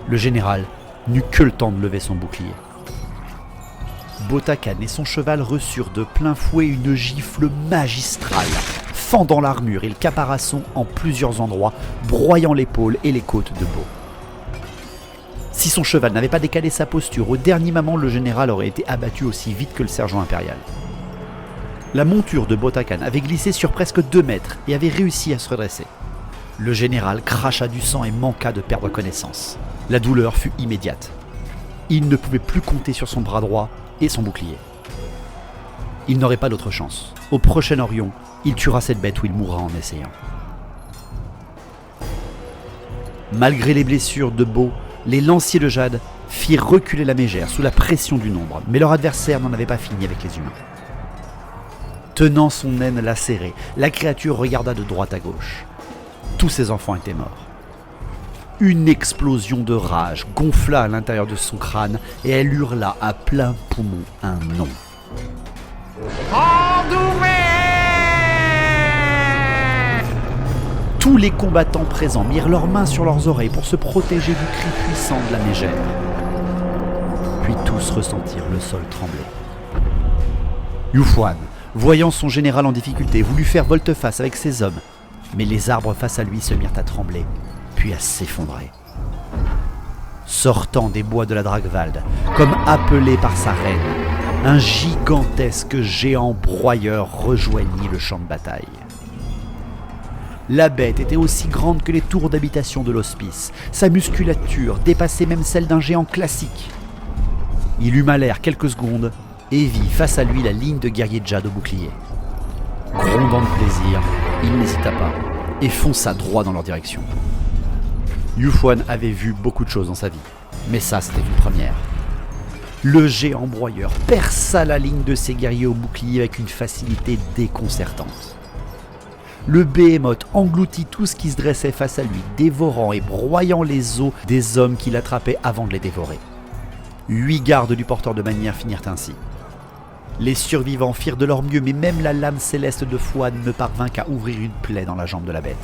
A: Le général n'eut que le temps de lever son bouclier. Botacan et son cheval reçurent de plein fouet une gifle magistrale, fendant l'armure et le caparaçon en plusieurs endroits, broyant l'épaule et les côtes de Beau. Si son cheval n'avait pas décalé sa posture, au dernier moment, le général aurait été abattu aussi vite que le sergent impérial. La monture de Botacan avait glissé sur presque 2 mètres et avait réussi à se redresser. Le général cracha du sang et manqua de perdre connaissance. La douleur fut immédiate. Il ne pouvait plus compter sur son bras droit et son bouclier. Il n'aurait pas d'autre chance. Au prochain Orion, il tuera cette bête ou il mourra en essayant. Malgré les blessures de Beau, les lanciers de Jade firent reculer la mégère sous la pression du nombre, mais leur adversaire n'en avait pas fini avec les humains. Tenant son aine lacérée, la créature regarda de droite à gauche. Tous ses enfants étaient morts. Une explosion de rage gonfla à l'intérieur de son crâne et elle hurla à plein poumon un nom. Tous les combattants présents mirent leurs mains sur leurs oreilles pour se protéger du cri puissant de la mégère. Puis tous ressentirent le sol trembler. Yufuan, voyant son général en difficulté, voulut faire volte-face avec ses hommes, mais les arbres face à lui se mirent à trembler, puis à s'effondrer. Sortant des bois de la Dragwald, comme appelé par sa reine, un gigantesque géant broyeur rejoignit le champ de bataille. La bête était aussi grande que les tours d'habitation de l'hospice. Sa musculature dépassait même celle d'un géant classique. Il huma l'air quelques secondes et vit face à lui la ligne de guerriers de Jade au bouclier. Grondant de plaisir, il n'hésita pas et fonça droit dans leur direction. Yufuan avait vu beaucoup de choses dans sa vie, mais ça c'était une première. Le géant broyeur perça la ligne de ses guerriers au bouclier avec une facilité déconcertante. Le Behemoth engloutit tout ce qui se dressait face à lui, dévorant et broyant les os des hommes qui l'attrapaient avant de les dévorer. 8 gardes du porteur de bannière finirent ainsi. Les survivants firent de leur mieux, mais même la lame céleste de Fouad ne parvint qu'à ouvrir une plaie dans la jambe de la bête.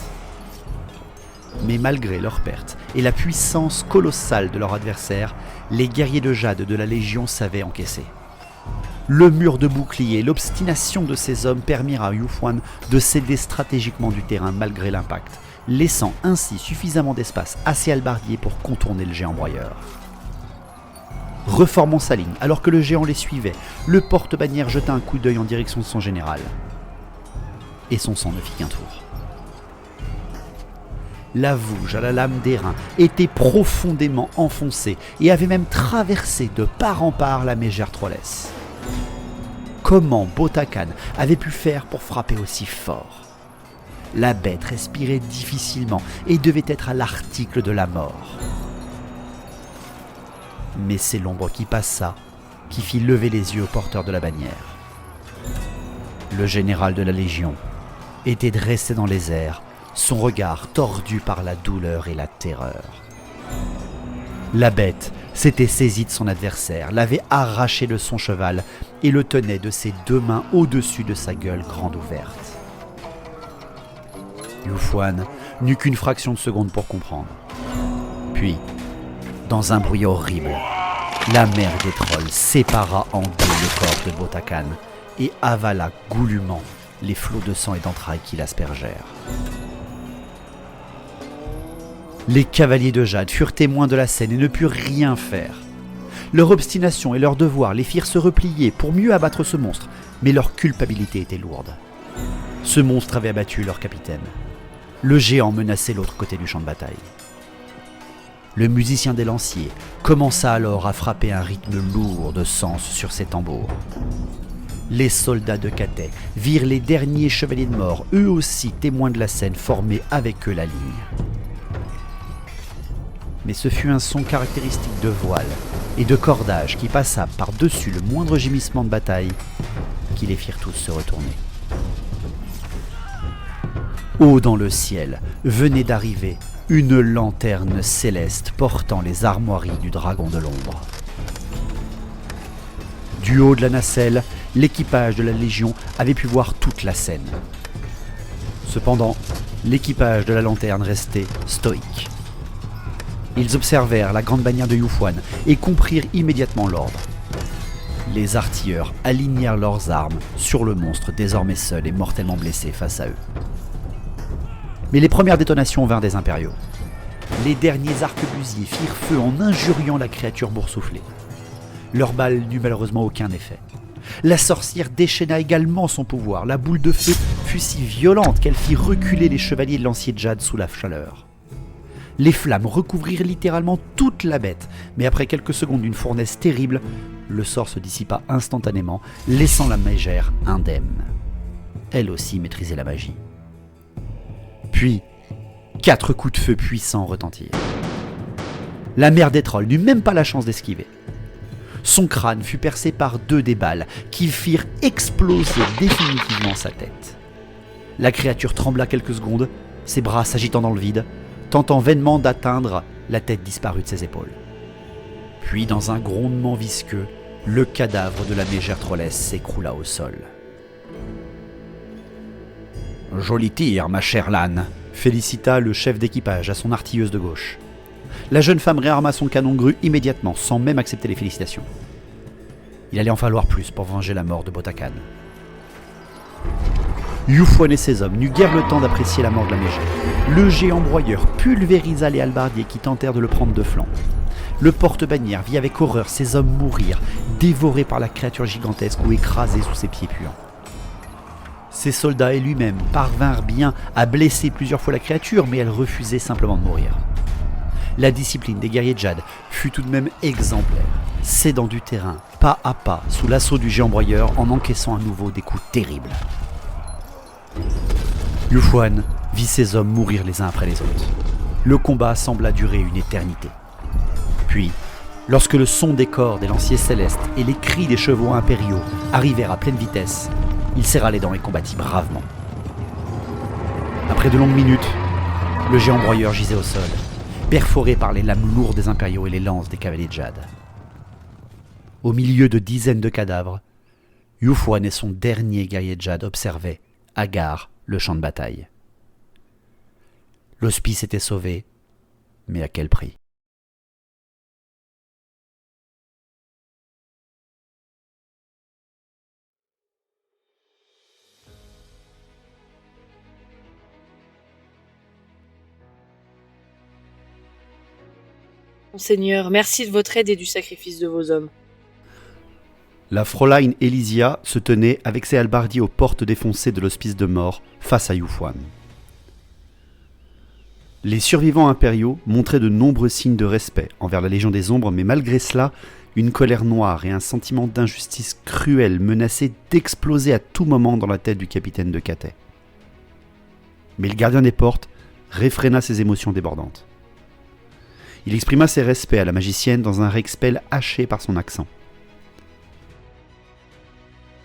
A: Mais malgré leur perte et la puissance colossale de leur adversaire, les guerriers de Jade de la Légion savaient encaisser. Le mur de bouclier et l'obstination de ces hommes permirent à Yufwan de céder stratégiquement du terrain malgré l'impact, laissant ainsi suffisamment d'espace à ses halbardiers pour contourner le géant broyeur. Reformant sa ligne alors que le géant les suivait, le porte-bannière jeta un coup d'œil en direction de son général. Et son sang ne fit qu'un tour. La vouge à la lame d'airain était profondément enfoncée et avait même traversé de part en part la mégère Trollès. Comment Botacan avait pu faire pour frapper aussi fort? La bête respirait difficilement et devait être à l'article de la mort. Mais c'est l'ombre qui passa, qui fit lever les yeux au porteur de la bannière. Le général de la Légion était dressé dans les airs, son regard tordu par la douleur et la terreur. La bête s'était saisie de son adversaire, l'avait arraché de son cheval et le tenait de ses 2 mains au-dessus de sa gueule grande ouverte. Yufwan n'eut qu'une fraction de seconde pour comprendre. Puis, dans un bruit horrible, la mère des trolls sépara en 2 le corps de Botacan et avala goulûment les flots de sang et d'entrailles qui l'aspergèrent. Les cavaliers de Jade furent témoins de la scène et ne purent rien faire. Leur obstination et leur devoir les firent se replier pour mieux abattre ce monstre, mais leur culpabilité était lourde. Ce monstre avait abattu leur capitaine. Le géant menaçait l'autre côté du champ de bataille. Le musicien des lanciers commença alors à frapper un rythme lourd de sens sur ses tambours. Les soldats de Katay virent les derniers chevaliers de mort, eux aussi témoins de la scène, former avec eux la ligne. Mais ce fut un son caractéristique de voile et de cordage qui passa par-dessus le moindre gémissement de bataille qui les firent tous se retourner. Haut dans le ciel venait d'arriver une lanterne céleste portant les armoiries du dragon de l'ombre. Du haut de la nacelle, l'équipage de la Légion avait pu voir toute la scène. Cependant, l'équipage de la lanterne restait stoïque. Ils observèrent la grande bannière de Yufwan et comprirent immédiatement l'ordre. Les artilleurs alignèrent leurs armes sur le monstre désormais seul et mortellement blessé face à eux. Mais les premières détonations vinrent des impériaux. Les derniers arquebusiers firent feu en injuriant la créature boursouflée. Leur balle n'eut malheureusement aucun effet. La sorcière déchaîna également son pouvoir. La boule de feu fut si violente qu'elle fit reculer les chevaliers de lancier de Jade sous la chaleur. Les flammes recouvrirent littéralement toute la bête, mais après quelques secondes d'une fournaise terrible, le sort se dissipa instantanément, laissant la mégère indemne. Elle aussi maîtrisait la magie. Puis, 4 coups de feu puissants retentirent. La mère des trolls n'eut même pas la chance d'esquiver. Son crâne fut percé par 2 des balles qui firent exploser définitivement sa tête. La créature trembla quelques secondes, ses bras s'agitant dans le vide, tentant vainement d'atteindre la tête disparue de ses épaules. Puis, dans un grondement visqueux, le cadavre de la mégère trollesse s'écroula au sol. « Joli tir, ma chère Lan !» félicita le chef d'équipage à son artilleuse de gauche. La jeune femme réarma son canon grue immédiatement, sans même accepter les félicitations. Il allait en falloir plus pour venger la mort de Botacan. Yufwan et ses hommes n'eurent guère le temps d'apprécier la mort de la mégère. Le géant broyeur pulvérisa les halbardiers qui tentèrent de le prendre de flanc. Le porte-bannière vit avec horreur ses hommes mourir, dévorés par la créature gigantesque ou écrasés sous ses pieds puants. Ses soldats et lui-même parvinrent bien à blesser plusieurs fois la créature, mais elle refusait simplement de mourir. La discipline des guerriers de Jade fut tout de même exemplaire, cédant du terrain pas à pas sous l'assaut du géant broyeur en encaissant à nouveau des coups terribles. Yufwan vit ses hommes mourir les uns après les autres. Le combat sembla durer une éternité. Puis, lorsque le son des corps des lanciers célestes et les cris des chevaux impériaux arrivèrent à pleine vitesse, il serra les dents et combattit bravement. Après de longues minutes, le géant broyeur gisait au sol, perforé par les lames lourdes des impériaux et les lances des cavaliers de jade. Au milieu de dizaines de cadavres, Yufuan et son dernier guerrier de jade observaient, hagards, le champ de bataille. L'hospice était sauvé, mais à quel prix ?
F: Monseigneur, merci de votre aide et du sacrifice de vos hommes.
A: La Fräulein Elysia se tenait avec ses hallebardiers aux portes défoncées de l'hospice de mort face à Yufuan. Les survivants impériaux montraient de nombreux signes de respect envers la Légion des Ombres, mais malgré cela, une colère noire et un sentiment d'injustice cruelle menaçaient d'exploser à tout moment dans la tête du capitaine de Cathay. Mais le gardien des portes réfréna ses émotions débordantes. Il exprima ses respects à la magicienne dans un rexpel haché par son accent.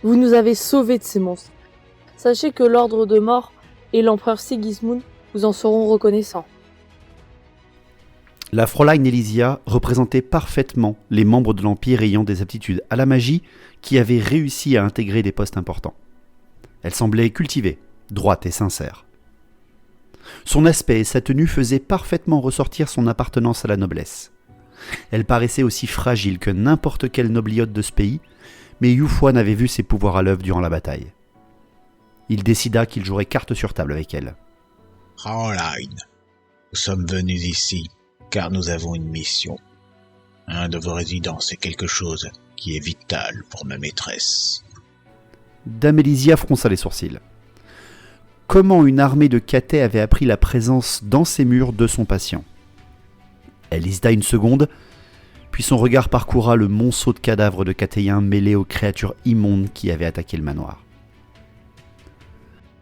F: Vous nous avez sauvés de ces monstres. Sachez que l'ordre de mort et l'empereur Sigismund vous en seront reconnaissants.
A: La Fräulein Elysia représentait parfaitement les membres de l'Empire ayant des aptitudes à la magie qui avaient réussi à intégrer des postes importants. Elle semblait cultivée, droite et sincère. Son aspect et sa tenue faisaient parfaitement ressortir son appartenance à la noblesse. Elle paraissait aussi fragile que n'importe quel nobliote de ce pays, mais Yufuan avait vu ses pouvoirs à l'œuvre durant la bataille. Il décida qu'il jouerait carte sur table avec elle.
D: Fräulein, nous sommes venus ici car nous avons une mission. Un de vos résidents sait quelque chose qui est vital pour ma maîtresse.
A: Dame Elysia fronça les sourcils. Comment une armée de Cathay avait appris la présence dans ses murs de son patient ? Elle hésita une seconde, puis son regard parcourra le monceau de cadavres de Cathéens mêlés aux créatures immondes qui avaient attaqué le manoir.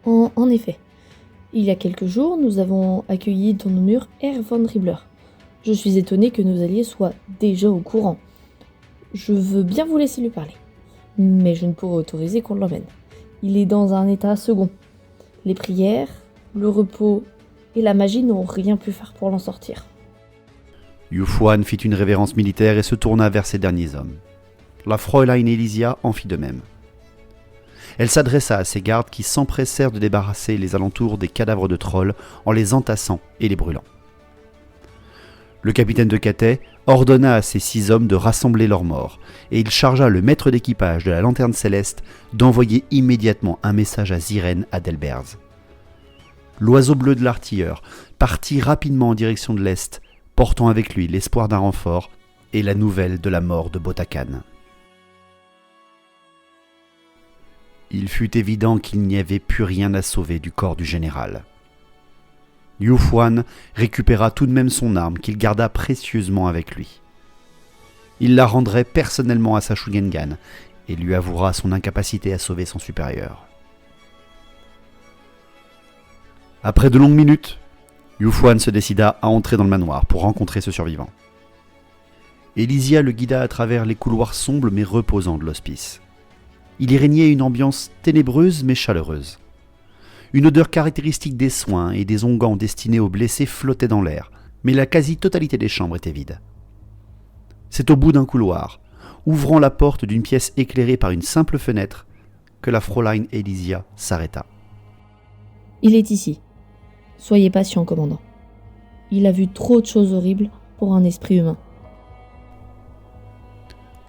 G: En effet, il y a quelques jours, nous avons accueilli dans nos murs Herr von Riebler. Je suis étonné que nos alliés soient déjà au courant. Je veux bien vous laisser lui parler, mais je ne pourrai autoriser qu'on l'emmène. Il est dans un état second. Les prières, le repos et la magie n'ont rien pu faire pour l'en sortir.
A: Yufuan fit une révérence militaire et se tourna vers ses derniers hommes. La Fräulein Elysia en fit de même. Elle s'adressa à ses gardes qui s'empressèrent de débarrasser les alentours des cadavres de trolls en les entassant et les brûlant. Le capitaine de Cathay ordonna à ses 6 hommes de rassembler leurs morts, et il chargea le maître d'équipage de la Lanterne Céleste d'envoyer immédiatement un message à Ziren à Delberz. L'oiseau bleu de l'artilleur partit rapidement en direction de l'Est, portant avec lui l'espoir d'un renfort et la nouvelle de la mort de Botacan. Il fut évident qu'il n'y avait plus rien à sauver du corps du général. Yufuan récupéra tout de même son arme qu'il garda précieusement avec lui. Il la rendrait personnellement à sa Shugengan et lui avouera son incapacité à sauver son supérieur. Après de longues minutes, Yufuan se décida à entrer dans le manoir pour rencontrer ce survivant. Elysia le guida à travers les couloirs sombres mais reposants de l'hospice. Il y régnait une ambiance ténébreuse mais chaleureuse. Une odeur caractéristique des soins et des onguents destinés aux blessés flottait dans l'air, mais la quasi-totalité des chambres était vide. C'est au bout d'un couloir, ouvrant la porte d'une pièce éclairée par une simple fenêtre, que la Fräulein Elysia s'arrêta.
G: Il est ici. Soyez patient, commandant. Il a vu trop de choses horribles pour un esprit humain.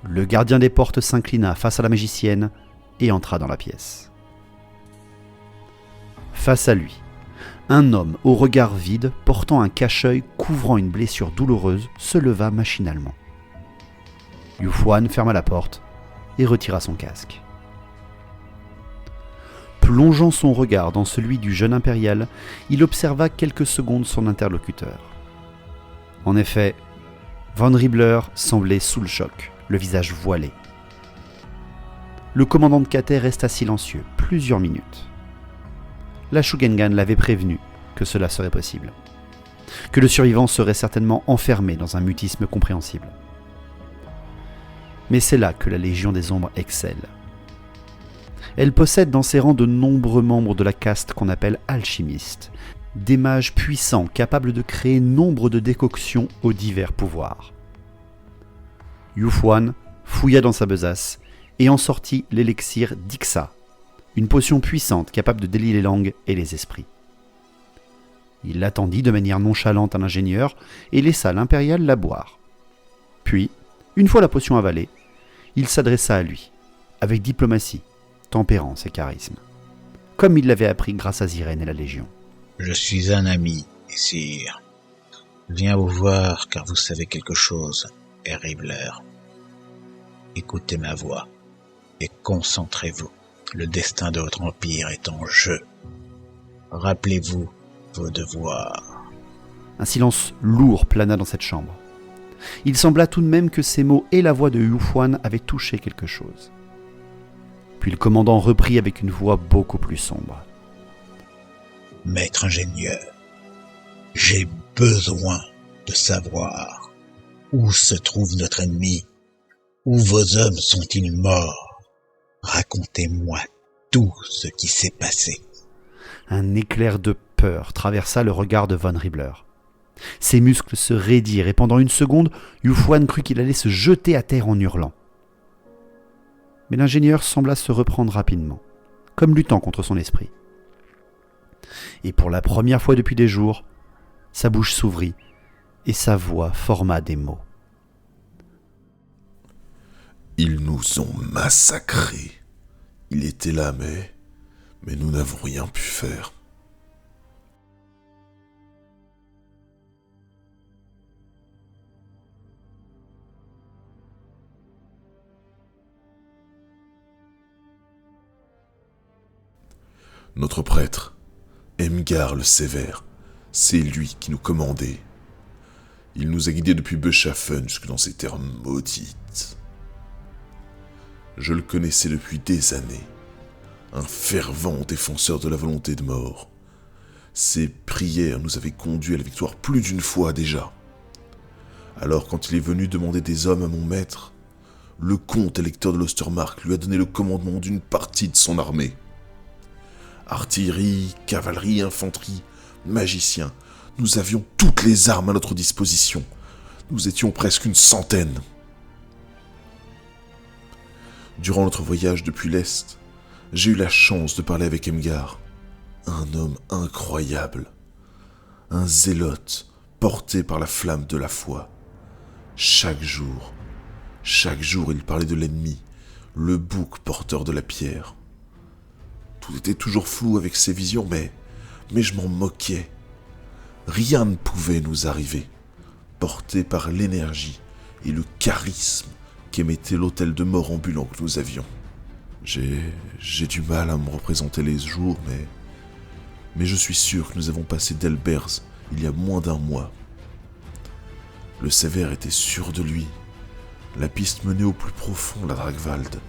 A: Le gardien des portes s'inclina face à la magicienne et entra dans la pièce. Face à lui, un homme au regard vide, portant un cache-œil couvrant une blessure douloureuse, se leva machinalement. Yufuan ferma la porte et retira son casque. Plongeant son regard dans celui du jeune impérial, il observa quelques secondes son interlocuteur. En effet, von Riebler semblait sous le choc, le visage voilé. Le commandant de Cathay resta silencieux plusieurs minutes. La Shugengan l'avait prévenu que cela serait possible, que le survivant serait certainement enfermé dans un mutisme compréhensible. Mais c'est là que la Légion des Ombres excelle. Elle possède dans ses rangs de nombreux membres de la caste qu'on appelle alchimistes, des mages puissants capables de créer nombre de décoctions aux divers pouvoirs. Yufuan fouilla dans sa besace et en sortit l'élixir d'Ixa, une potion puissante capable de délier les langues et les esprits. Il l'attendit de manière nonchalante à l'ingénieur et laissa l'impérial la boire. Puis, une fois la potion avalée, il s'adressa à lui, avec diplomatie, tempérance et charisme, comme il l'avait appris grâce à Zirène et la Légion.
D: Je suis un ami, sire. Je viens vous voir car vous savez quelque chose, Ribler. Écoutez ma voix et concentrez-vous. Le destin de votre empire est en jeu. Rappelez-vous vos devoirs.
A: Un silence lourd plana dans cette chambre. Il sembla tout de même que ces mots et la voix de Yufuan avaient touché quelque chose. Puis le commandant reprit avec une voix beaucoup plus sombre.
D: Maître ingénieur, j'ai besoin de savoir où se trouve notre ennemi, où vos hommes sont-ils morts. Racontez-moi tout ce qui s'est passé.
A: Un éclair de peur traversa le regard de Von Ribler. Ses muscles se raidirent et pendant une seconde, Yufuan crut qu'il allait se jeter à terre en hurlant. Mais l'ingénieur sembla se reprendre rapidement, comme luttant contre son esprit. Et pour la première fois depuis des jours, sa bouche s'ouvrit et sa voix forma des mots.
H: Ils nous ont massacrés. Il était là, mais nous n'avons rien pu faire. Notre prêtre, Emgar le Sévère, c'est lui qui nous commandait. Il nous a guidés depuis Böschafen jusque dans ces terres maudites. Je le connaissais depuis des années, un fervent défenseur de la volonté de mort. Ses prières nous avaient conduits à la victoire plus d'une fois déjà. Alors quand il est venu demander des hommes à mon maître, le comte électeur de l'Ostermark lui a donné le commandement d'une partie de son armée. Artillerie, cavalerie, infanterie, magiciens, nous avions toutes les armes à notre disposition. Nous étions presque une centaine. Durant notre voyage depuis l'Est, j'ai eu la chance de parler avec Emgar, un homme incroyable, un zélote porté par la flamme de la foi. Chaque jour, il parlait de l'ennemi, le bouc porteur de la pierre. Tout était toujours flou avec ses visions, mais je m'en moquais. Rien ne pouvait nous arriver, porté par l'énergie et le charisme qu'émettait l'hôtel de mort ambulant que nous avions. J'ai du mal à me représenter les jours, mais je suis sûr que nous avons passé d'Elberz il y a moins d'un mois. Le Sévère était sûr de lui. La piste menait au plus profond la Dragwald.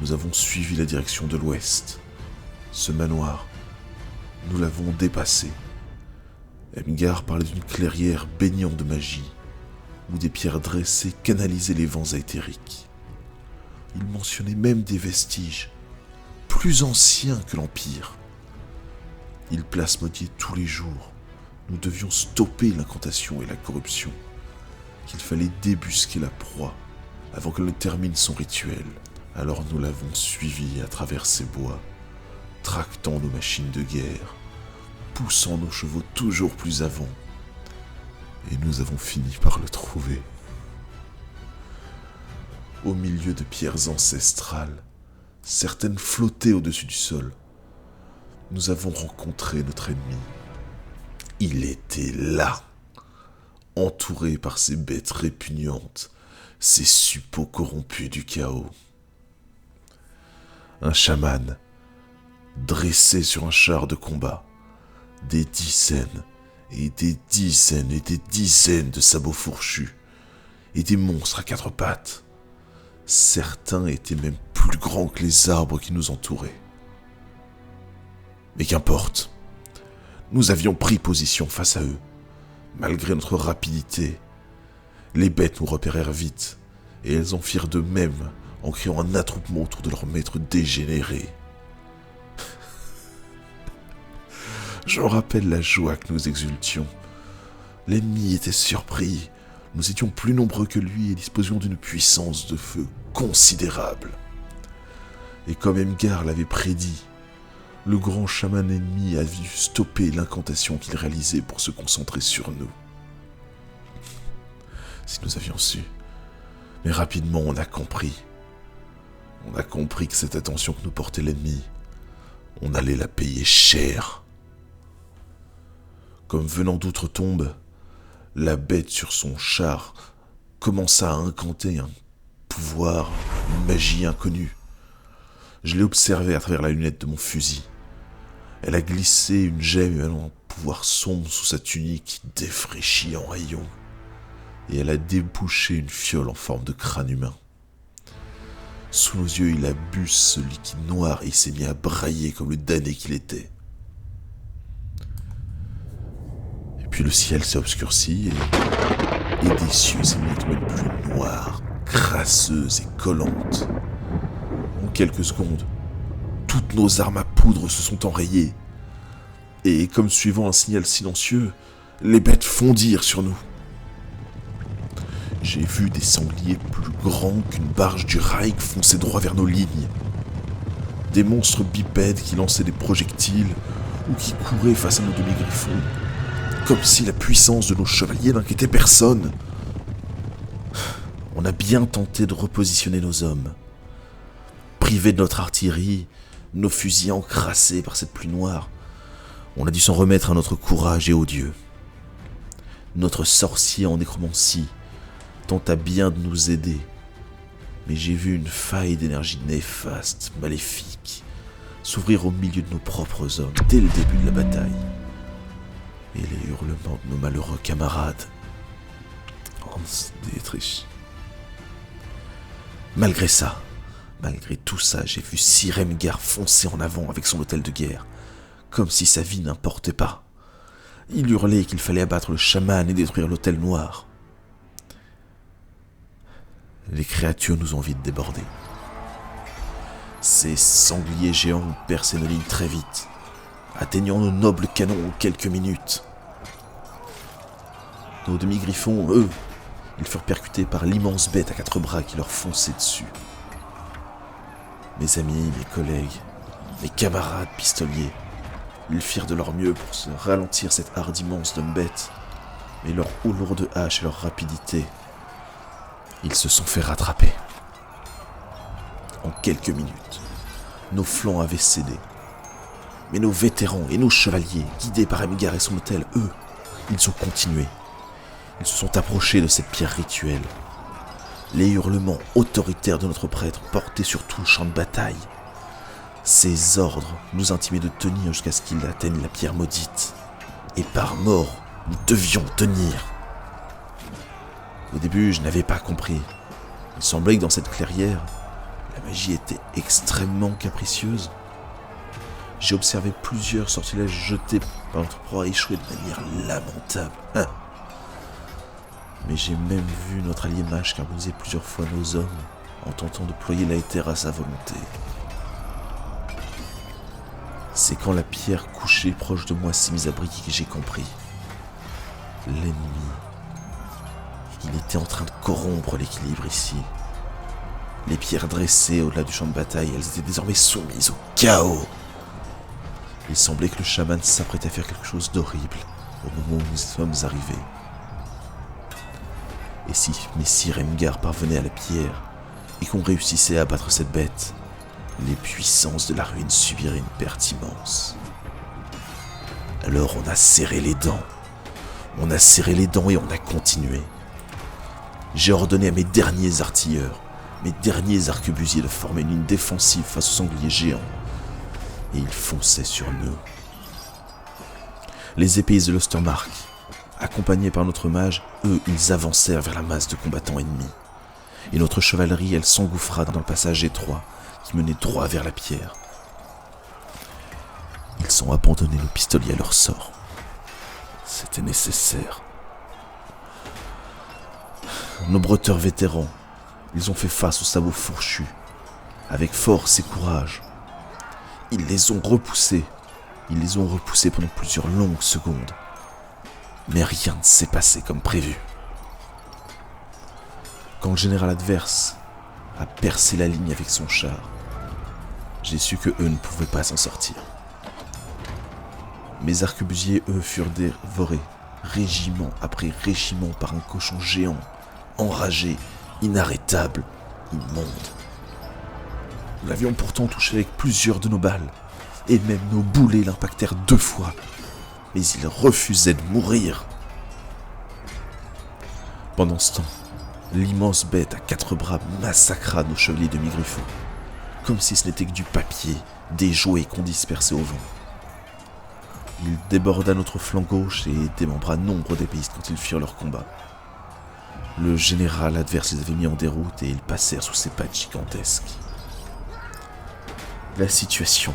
H: Nous avons suivi la direction de l'ouest. Ce manoir, nous l'avons dépassé. Emgar parlait d'une clairière baignant de magie, où des pierres dressées canalisaient les vents éthériques. Il mentionnait même des vestiges, plus anciens que l'Empire. Il plasmodiait tous les jours. Nous devions stopper l'incantation et la corruption, qu'il fallait débusquer la proie avant qu'elle ne termine son rituel. Alors nous l'avons suivi à travers ces bois, tractant nos machines de guerre, poussant nos chevaux toujours plus avant. Et nous avons fini par le trouver. Au milieu de pierres ancestrales, certaines flottaient au-dessus du sol. Nous avons rencontré notre ennemi. Il était là, entouré par ces bêtes répugnantes, ces suppôts corrompus du chaos. Un chaman, dressé sur un char de combat, des dizaines et des dizaines et des dizaines de sabots fourchus, et des monstres à quatre pattes. Certains étaient même plus grands que les arbres qui nous entouraient. Mais qu'importe, nous avions pris position face à eux. Malgré notre rapidité, les bêtes nous repérèrent vite, et elles en firent de même en créant un attroupement autour de leur maître dégénéré. Je me rappelle la joie que nous exultions. L'ennemi était surpris. Nous étions plus nombreux que lui et disposions d'une puissance de feu considérable. Et comme Emgar l'avait prédit, le grand chaman ennemi a dû stopper l'incantation qu'il réalisait pour se concentrer sur nous. Si nous avions su. Mais rapidement, on a compris. On a compris que cette attention que nous portait l'ennemi, on allait la payer cher. Comme venant d'outre-tombe, la bête sur son char commença à incanter un pouvoir, une magie inconnue. Je l'ai observée à travers la lunette de mon fusil. Elle a glissé une gemme émanant un pouvoir sombre sous sa tunique défraîchie en rayons. Et elle a débouché une fiole en forme de crâne humain. Sous nos yeux, il a bu ce liquide noir et il s'est mis à brailler comme le damné qu'il était. Et puis le ciel s'est obscurci et des cieux s'est mis à tomber de pluie noire, crasseuse et collante. En quelques secondes, toutes nos armes à poudre se sont enrayées. Et comme suivant un signal silencieux, les bêtes fondirent sur nous. J'ai vu des sangliers plus grands qu'une barge du Reich foncer droit vers nos lignes. Des monstres bipèdes qui lançaient des projectiles ou qui couraient face à nos demi-griffons, comme si la puissance de nos chevaliers n'inquiétait personne. On a bien tenté de repositionner nos hommes. Privés de notre artillerie, nos fusils encrassés par cette pluie noire, on a dû s'en remettre à notre courage et aux dieux. Notre sorcier en nécromancie tenta bien de nous aider, mais j'ai vu une faille d'énergie néfaste, maléfique, s'ouvrir au milieu de nos propres hommes dès le début de la bataille. Et les hurlements de nos malheureux camarades. Hans Dietrich. Malgré tout ça, j'ai vu Sir Emgar foncer en avant avec son hôtel de guerre, comme si sa vie n'importait pas. Il hurlait qu'il fallait abattre le chaman et détruire l'hôtel noir. Les créatures nous ont vite débordés. Ces sangliers géants ont percé nos lignes très vite, atteignant nos nobles canons en quelques minutes. Nos demi-griffons, eux, ils furent percutés par l'immense bête à 4 bras qui leur fonçait dessus. Mes amis, mes collègues, mes camarades pistoliers, ils firent de leur mieux pour se ralentir cette hardimence d'hommes bêtes, mais leur eau lourde hache et leur rapidité, ils se sont fait rattraper. En quelques minutes, nos flancs avaient cédé. Mais nos vétérans et nos chevaliers, guidés par Emgar et son hôtel, eux, ils ont continué. Ils se sont approchés de cette pierre rituelle. Les hurlements autoritaires de notre prêtre portaient sur tout le champ de bataille. Ses ordres nous intimidaient de tenir jusqu'à ce qu'il atteigne la pierre maudite. Et par mort, nous devions tenir. Au début, je n'avais pas compris. Il semblait que dans cette clairière, la magie était extrêmement capricieuse. J'ai observé plusieurs sortilèges jetés par notre proie échouer de manière lamentable. Mais j'ai même vu notre allié mage carboniser plusieurs fois nos hommes en tentant de ployer l'aéther à sa volonté. C'est quand la pierre couchée proche de moi s'est mise à briller que j'ai compris. L'ennemi, il était en train de corrompre l'équilibre ici. Les pierres dressées au-delà du champ de bataille, elles étaient désormais soumises au chaos. Il semblait que le chaman s'apprêtait à faire quelque chose d'horrible au moment où nous sommes arrivés. Et si Messire Emgar parvenait à la pierre et qu'on réussissait à abattre cette bête, les puissances de la ruine subiraient une perte immense. Alors on a serré les dents. On a serré les dents et on a continué. J'ai ordonné à mes derniers artilleurs, mes derniers arquebusiers de former une ligne défensive face aux sangliers géants. Et ils fonçaient sur nous. Les épéistes de l'Ostermark, accompagnés par notre mage, eux, ils avancèrent vers la masse de combattants ennemis. Et notre chevalerie, elle s'engouffra dans le passage étroit qui menait droit vers la pierre. Ils ont abandonné nos pistoliers à leur sort. C'était nécessaire. Nos breuteurs vétérans, Ils ont fait face aux sabots fourchus, avec force et courage. Ils les ont repoussés. Ils les ont repoussés pendant plusieurs longues secondes. Mais rien ne s'est passé comme prévu. Quand le général adverse a percé la ligne avec son char, j'ai su que eux ne pouvaient pas s'en sortir. Mes arquebusiers, eux, furent dévorés, régiment après régiment, par un cochon géant, enragé, inarrêtable, immonde. Nous l'avions pourtant touché avec plusieurs de nos balles, et même nos boulets l'impactèrent 2 fois, mais il refusait de mourir. Pendant ce temps, l'immense bête à 4 bras massacra nos chevaliers demi-griffons, comme si ce n'était que du papier, des jouets qu'on dispersait au vent. Il déborda notre flanc gauche et démembra nombre d'épéistes quand ils firent leur combat. Le général adverse les avait mis en déroute et ils passèrent sous ses pattes gigantesques. La situation,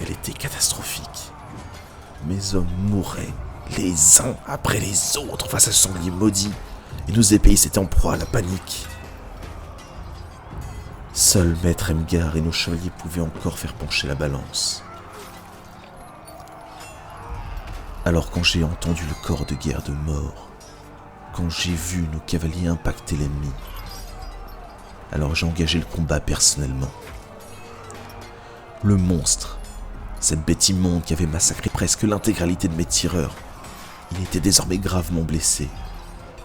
H: elle était catastrophique. Mes hommes mouraient, les uns après les autres, face à ce sanglier maudit, et nos épéistes étaient en proie à la panique. Seul Maître Emgar et nos chevaliers pouvaient encore faire pencher la balance. Alors quand j'ai entendu le corps de guerre de mort, quand j'ai vu nos cavaliers impacter l'ennemi, alors j'ai engagé le combat personnellement. Le monstre, cette bête immonde qui avait massacré presque l'intégralité de mes tireurs, il était désormais gravement blessé,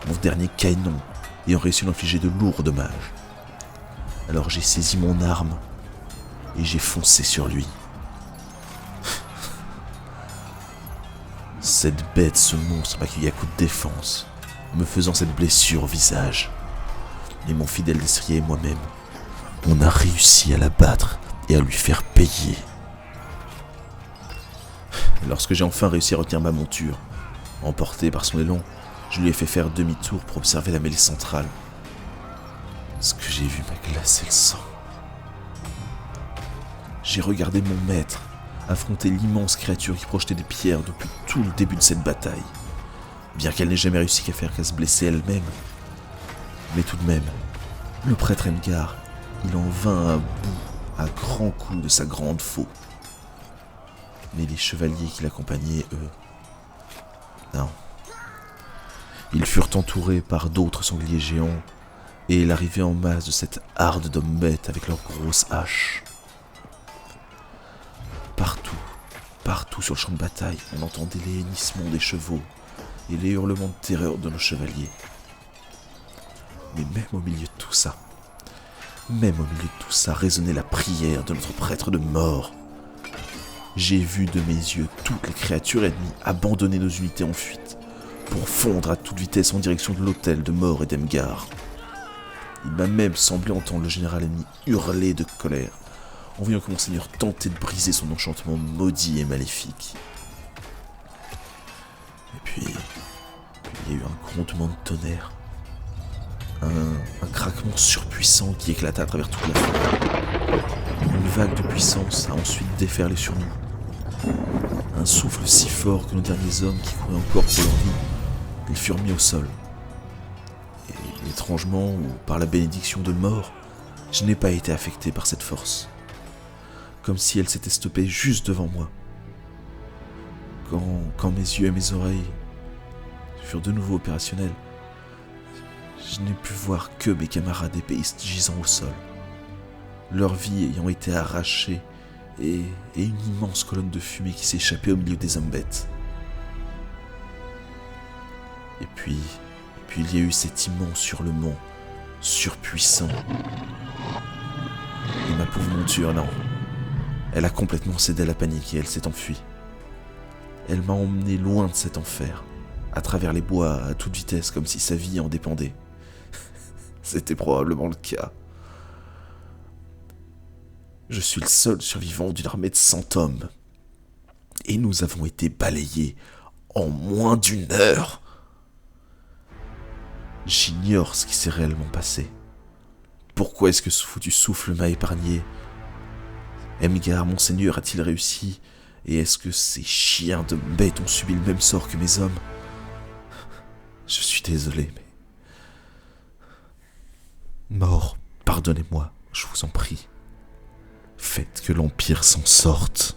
H: mon dernier canon ayant réussi à infliger de lourds dommages. Alors j'ai saisi mon arme et j'ai foncé sur lui. Cette bête, ce monstre m'accueillit à coups de défense, me faisant cette blessure au visage. Et mon fidèle destrier et moi-même, on a réussi à la battre et à lui faire payer. Lorsque j'ai enfin réussi à retenir ma monture, emporté par son élan, je lui ai fait faire demi-tour pour observer la mêlée centrale. Ce que j'ai vu m'a glacé le sang. J'ai regardé mon maître affronter l'immense créature qui projetait des pierres depuis tout le début de cette bataille, bien qu'elle n'ait jamais réussi qu'à se blesser elle-même. Mais tout de même, le prêtre Emgar, il en vint à bout à grands coups de sa grande faux. Mais les chevaliers qui l'accompagnaient, eux, non. Ils furent entourés par d'autres sangliers géants, et l'arrivée en masse de cette harde d'hommes bêtes avec leurs grosses haches. Partout sur le champ de bataille, on entendait les hennissements des chevaux et les hurlements de terreur de nos chevaliers. Mais même au milieu de tout ça, résonnait la prière de notre prêtre de mort. J'ai vu de mes yeux toutes les créatures ennemies abandonner nos unités en fuite pour fondre à toute vitesse en direction de l'hôtel de mort et d'Emgar. Il m'a même semblé entendre le général ennemi hurler de colère en voyant que mon seigneur tentait de briser son enchantement maudit et maléfique. Et puis il y a eu un grondement de tonnerre, un craquement surpuissant qui éclata à travers toute la forêt. Une vague de puissance a ensuite déferlé sur nous. Un souffle si fort que nos derniers hommes qui couraient encore pour leur vie, ils furent mis au sol. Et étrangement, ou par la bénédiction de mort, je n'ai pas été affecté par cette force. Comme si elle s'était stoppée juste devant moi. Quand mes yeux et mes oreilles furent de nouveau opérationnels, je n'ai pu voir que mes camarades épéistes gisant au sol, leur vie ayant été arrachée et une immense colonne de fumée qui s'échappait au milieu des hommes bêtes. Et puis il y a eu cet immense hurlement, surpuissant. Et ma pauvre monture, non. Elle a complètement cédé à la panique et elle s'est enfuie. Elle m'a emmené loin de cet enfer, à travers les bois, à toute vitesse, comme si sa vie en dépendait. C'était probablement le cas. Je suis le seul survivant d'une armée de 100 hommes. Et nous avons été balayés en moins d'1 heure. J'ignore ce qui s'est réellement passé. Pourquoi est-ce que ce foutu souffle m'a épargné ? Emgar, mon seigneur, a-t-il réussi ? Et est-ce que ces chiens de bêtes ont subi le même sort que mes hommes ? Je suis désolé, mais... Mort, Pardonnez-moi, je vous en prie. Faites que l'Empire s'en sorte.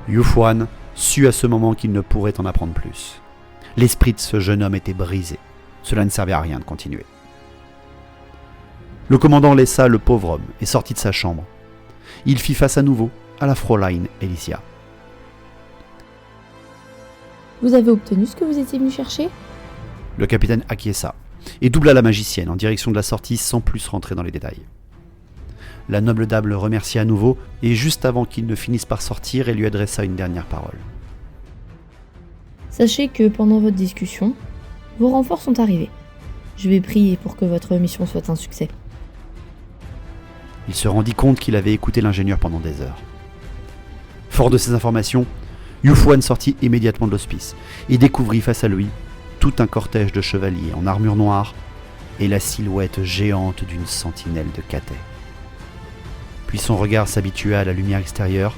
A: Yufuan sut à ce moment qu'il ne pourrait en apprendre plus. L'esprit de ce jeune homme était brisé. Cela ne servait à rien de continuer. Le commandant laissa le pauvre homme et sortit de sa chambre. Il fit face à nouveau à la Fräulein Alicia.
G: Vous avez obtenu ce que vous étiez venu chercher ?
A: Le capitaine acquiesça et doubla la magicienne en direction de la sortie sans plus rentrer dans les détails. La noble dame le remercia à nouveau et juste avant qu'il ne finisse par sortir, elle lui adressa une dernière parole.
G: Sachez que pendant votre discussion, vos renforts sont arrivés. Je vais prier pour que votre mission soit un succès.
A: Il se rendit compte qu'il avait écouté l'ingénieur pendant des heures. Fort de ces informations, Yufuan sortit immédiatement de l'hospice et découvrit face à lui tout un cortège de chevaliers en armure noire et la silhouette géante d'une sentinelle de Katet. Puis son regard s'habitua à la lumière extérieure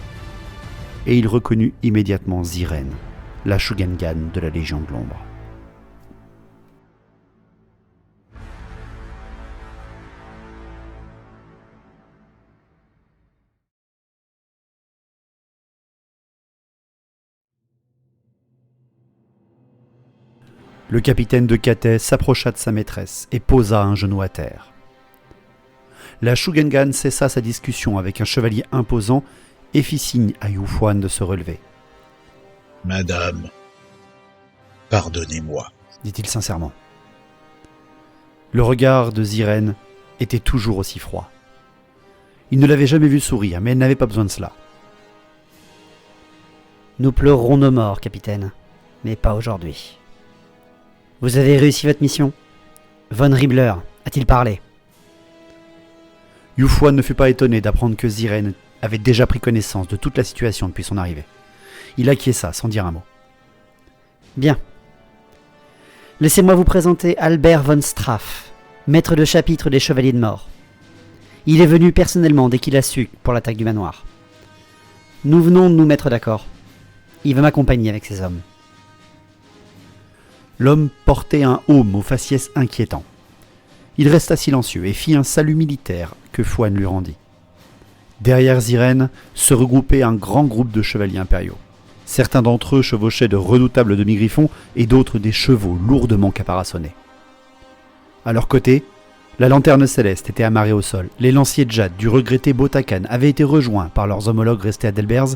A: et il reconnut immédiatement Ziren, la Shugengan de la Légion de l'Ombre. Le capitaine de Katet s'approcha de sa maîtresse et posa un genou à terre. La Shugengan cessa sa discussion avec un chevalier imposant et fit signe à Yufuan de se relever.
D: « Madame, pardonnez-moi. »
A: dit-il sincèrement. Le regard de Ziren était toujours aussi froid. Il ne l'avait jamais vue sourire, mais elle n'avait pas besoin de cela.
I: « Nous pleurerons nos morts, capitaine, mais pas aujourd'hui. Vous avez réussi votre mission ? Von Riebler a-t-il parlé ? »
A: Yufuan ne fut pas étonné d'apprendre que Ziren avait déjà pris connaissance de toute la situation depuis son arrivée. Il acquiesça sans dire un mot.
I: Bien. Laissez-moi vous présenter Albert von Straff, maître de chapitre des Chevaliers de Mort. Il est venu personnellement dès qu'il a su pour l'attaque du manoir. Nous venons de nous mettre d'accord. Il va m'accompagner avec ses hommes.
A: L'homme portait un aume au faciès inquiétant. Il resta silencieux et fit un salut militaire que Fuan lui rendit. Derrière Ziren se regroupait un grand groupe de chevaliers impériaux. Certains d'entre eux chevauchaient de redoutables demi-griffons et d'autres des chevaux lourdement caparaçonnés. À leur côté, la lanterne céleste était amarrée au sol. Les lanciers de jade du regretté Botakan avaient été rejoints par leurs homologues restés à Delbers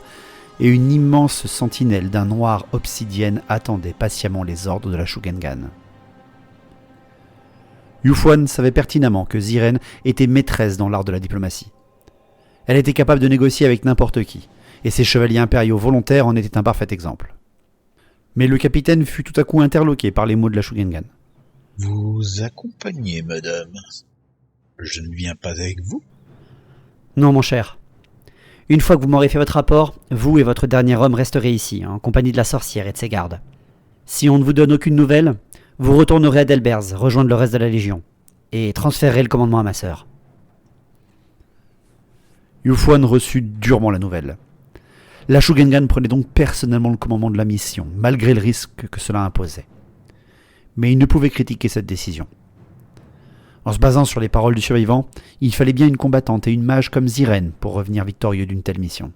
A: et une immense sentinelle d'un noir obsidienne attendait patiemment les ordres de la Shugengan. Yufuan savait pertinemment que Ziren était maîtresse dans l'art de la diplomatie. Elle était capable de négocier avec n'importe qui, et ses chevaliers impériaux volontaires en étaient un parfait exemple. Mais le capitaine fut tout à coup interloqué par les mots de la Shugengan.
D: « Vous accompagnez, madame. Je ne viens pas avec vous. » »«
I: Non, mon cher. Une fois que vous m'aurez fait votre rapport, vous et votre dernier homme resterez ici, en compagnie de la sorcière et de ses gardes. Si on ne vous donne aucune nouvelle, vous retournerez à Delbers, rejoindre le reste de la Légion, et transférerez le commandement à ma sœur. »
A: Yufuan reçut durement la nouvelle. La Shugengan prenait donc personnellement le commandement de la mission, malgré le risque que cela imposait. Mais il ne pouvait critiquer cette décision. En se basant sur les paroles du survivant, il fallait bien une combattante et une mage comme Ziren pour revenir victorieux d'une telle mission.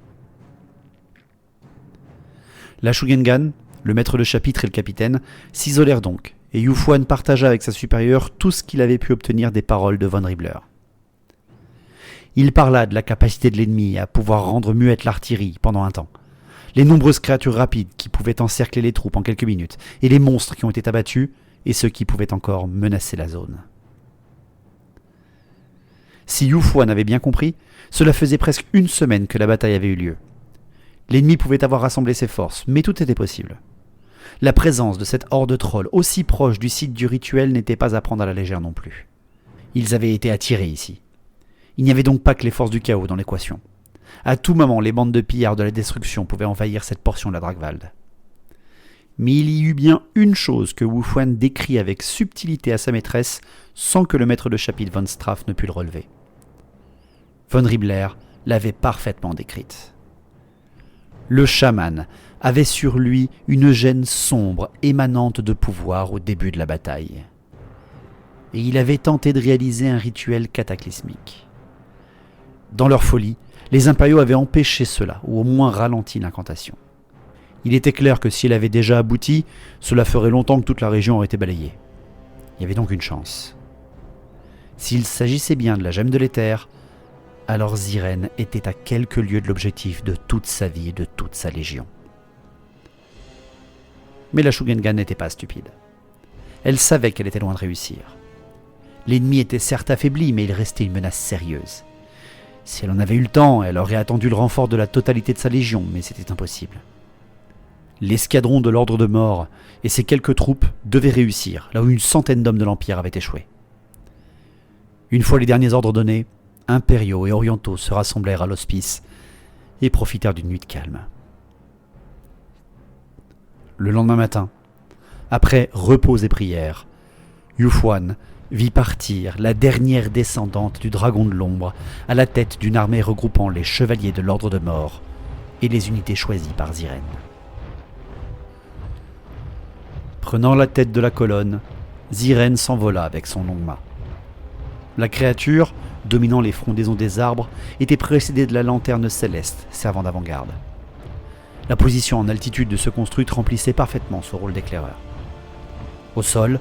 A: La Shugengan, le maître de chapitre et le capitaine, s'isolèrent donc, et Yufuan partagea avec sa supérieure tout ce qu'il avait pu obtenir des paroles de von Riebler. Il parla de la capacité de l'ennemi à pouvoir rendre muette l'artillerie pendant un temps, les nombreuses créatures rapides qui pouvaient encercler les troupes en quelques minutes, et les monstres qui ont été abattus, et ceux qui pouvaient encore menacer la zone. Si Yufuan avait bien compris, cela faisait presque une semaine que la bataille avait eu lieu. L'ennemi pouvait avoir rassemblé ses forces, mais tout était possible. La présence de cette horde de trolls aussi proche du site du rituel n'était pas à prendre à la légère non plus. Ils avaient été attirés ici. Il n'y avait donc pas que les forces du chaos dans l'équation. À tout moment, les bandes de pillards de la destruction pouvaient envahir cette portion de la Dragwald. Mais il y eut bien une chose que Yufuan décrit avec subtilité à sa maîtresse, sans que le maître de chapitre von Straff ne pût le relever. Von Riebler l'avait parfaitement décrite. Le chaman avait sur lui une gêne sombre émanante de pouvoir au début de la bataille.
I: et il avait tenté de réaliser un rituel cataclysmique. Dans leur folie, les impériaux avaient empêché cela, ou au moins ralenti l'incantation. Il était clair que si elle avait déjà abouti, cela ferait longtemps que toute la région aurait été balayée. Il y avait donc une chance. S'il s'agissait bien de la gemme de l'éther, alors Zirène était à quelques lieues de l'objectif de toute sa vie et de toute sa légion. Mais la Shugengan n'était pas stupide. Elle savait qu'elle était loin de réussir. L'ennemi était certes affaibli, mais il restait une menace sérieuse. Si elle en avait eu le temps, elle aurait attendu le renfort de la totalité de sa légion, mais c'était impossible. L'escadron de l'Ordre de Mort et ses quelques troupes devaient réussir, là où une centaine d'hommes de l'Empire avaient échoué. Une fois les derniers ordres donnés, impériaux et orientaux se rassemblèrent à l'hospice et profitèrent d'une nuit de calme. Le lendemain matin, après repos et prières, Yufuan vit partir la dernière descendante du Dragon de l'Ombre à la tête d'une armée regroupant les chevaliers de l'Ordre de Mort et les unités choisies par Zirène. Prenant la tête de la colonne, Zirène s'envola avec son long mât. La créature, dominant les frondaisons des arbres, était précédée de la lanterne céleste servant d'avant-garde. La position en altitude de ce construct remplissait parfaitement ce rôle d'éclaireur. Au sol,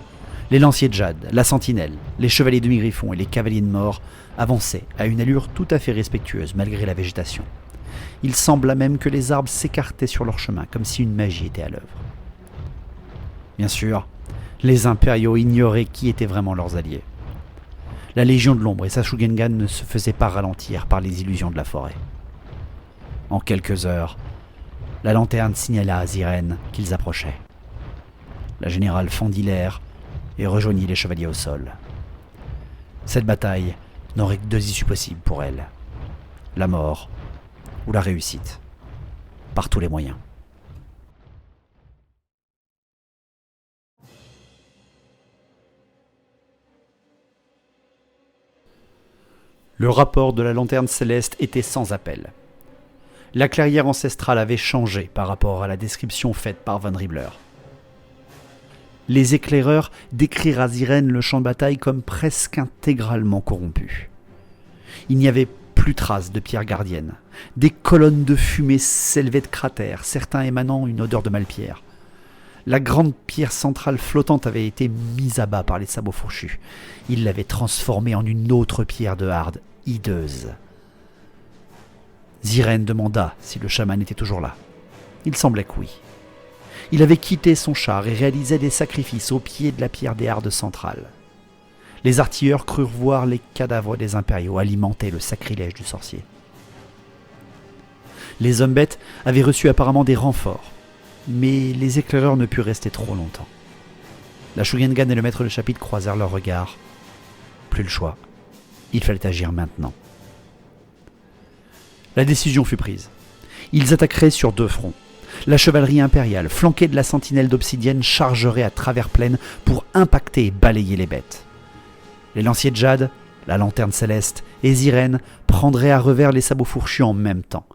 I: les lanciers de jade, la sentinelle, les chevaliers demi-griffons et les cavaliers de mort avançaient à une allure tout à fait respectueuse malgré la végétation. Il sembla même que les arbres s'écartaient sur leur chemin, comme si une magie était à l'œuvre. Bien sûr, les impériaux ignoraient qui étaient vraiment leurs alliés. La Légion de l'Ombre et sa Shugengan ne se faisaient pas ralentir par les illusions de la forêt. En quelques heures, la lanterne signala à Zirène qu'ils approchaient. La générale fendit l'air et rejoignit les chevaliers au sol. Cette bataille n'aurait que deux issues possibles pour elle. La mort ou la réussite. Par tous les moyens. Le rapport de la lanterne céleste était sans appel. La clairière ancestrale avait changé par rapport à la description faite par Von Riebler. Les éclaireurs décrirent à Zirène le champ de bataille comme presque intégralement corrompu. Il n'y avait plus trace de pierres gardiennes. Des colonnes de fumée s'élevaient de cratères, certains émanant une odeur de malpierre. La grande pierre centrale flottante avait été mise à bas par les sabots fourchus. Ils l'avaient transformée en une autre pierre de harde, hideuse. Zirène demanda si le chaman était toujours là. Il semblait que oui. Il avait quitté son char et réalisait des sacrifices au pied de la pierre des hardes centrale. Les artilleurs crurent voir les cadavres des impériaux alimenter le sacrilège du sorcier. Les hommes bêtes avaient reçu apparemment des renforts, mais les éclaireurs ne purent rester trop longtemps. La Shugengan et le maître de chapitre croisèrent leurs regards. Plus le choix. Il fallait agir maintenant. La décision fut prise. Ils attaqueraient sur deux fronts. La chevalerie impériale, flanquée de la sentinelle d'obsidienne, chargerait à travers plaine pour impacter et balayer les bêtes. Les lanciers de jade, la lanterne céleste et Zirène prendraient à revers les sabots fourchus en même temps.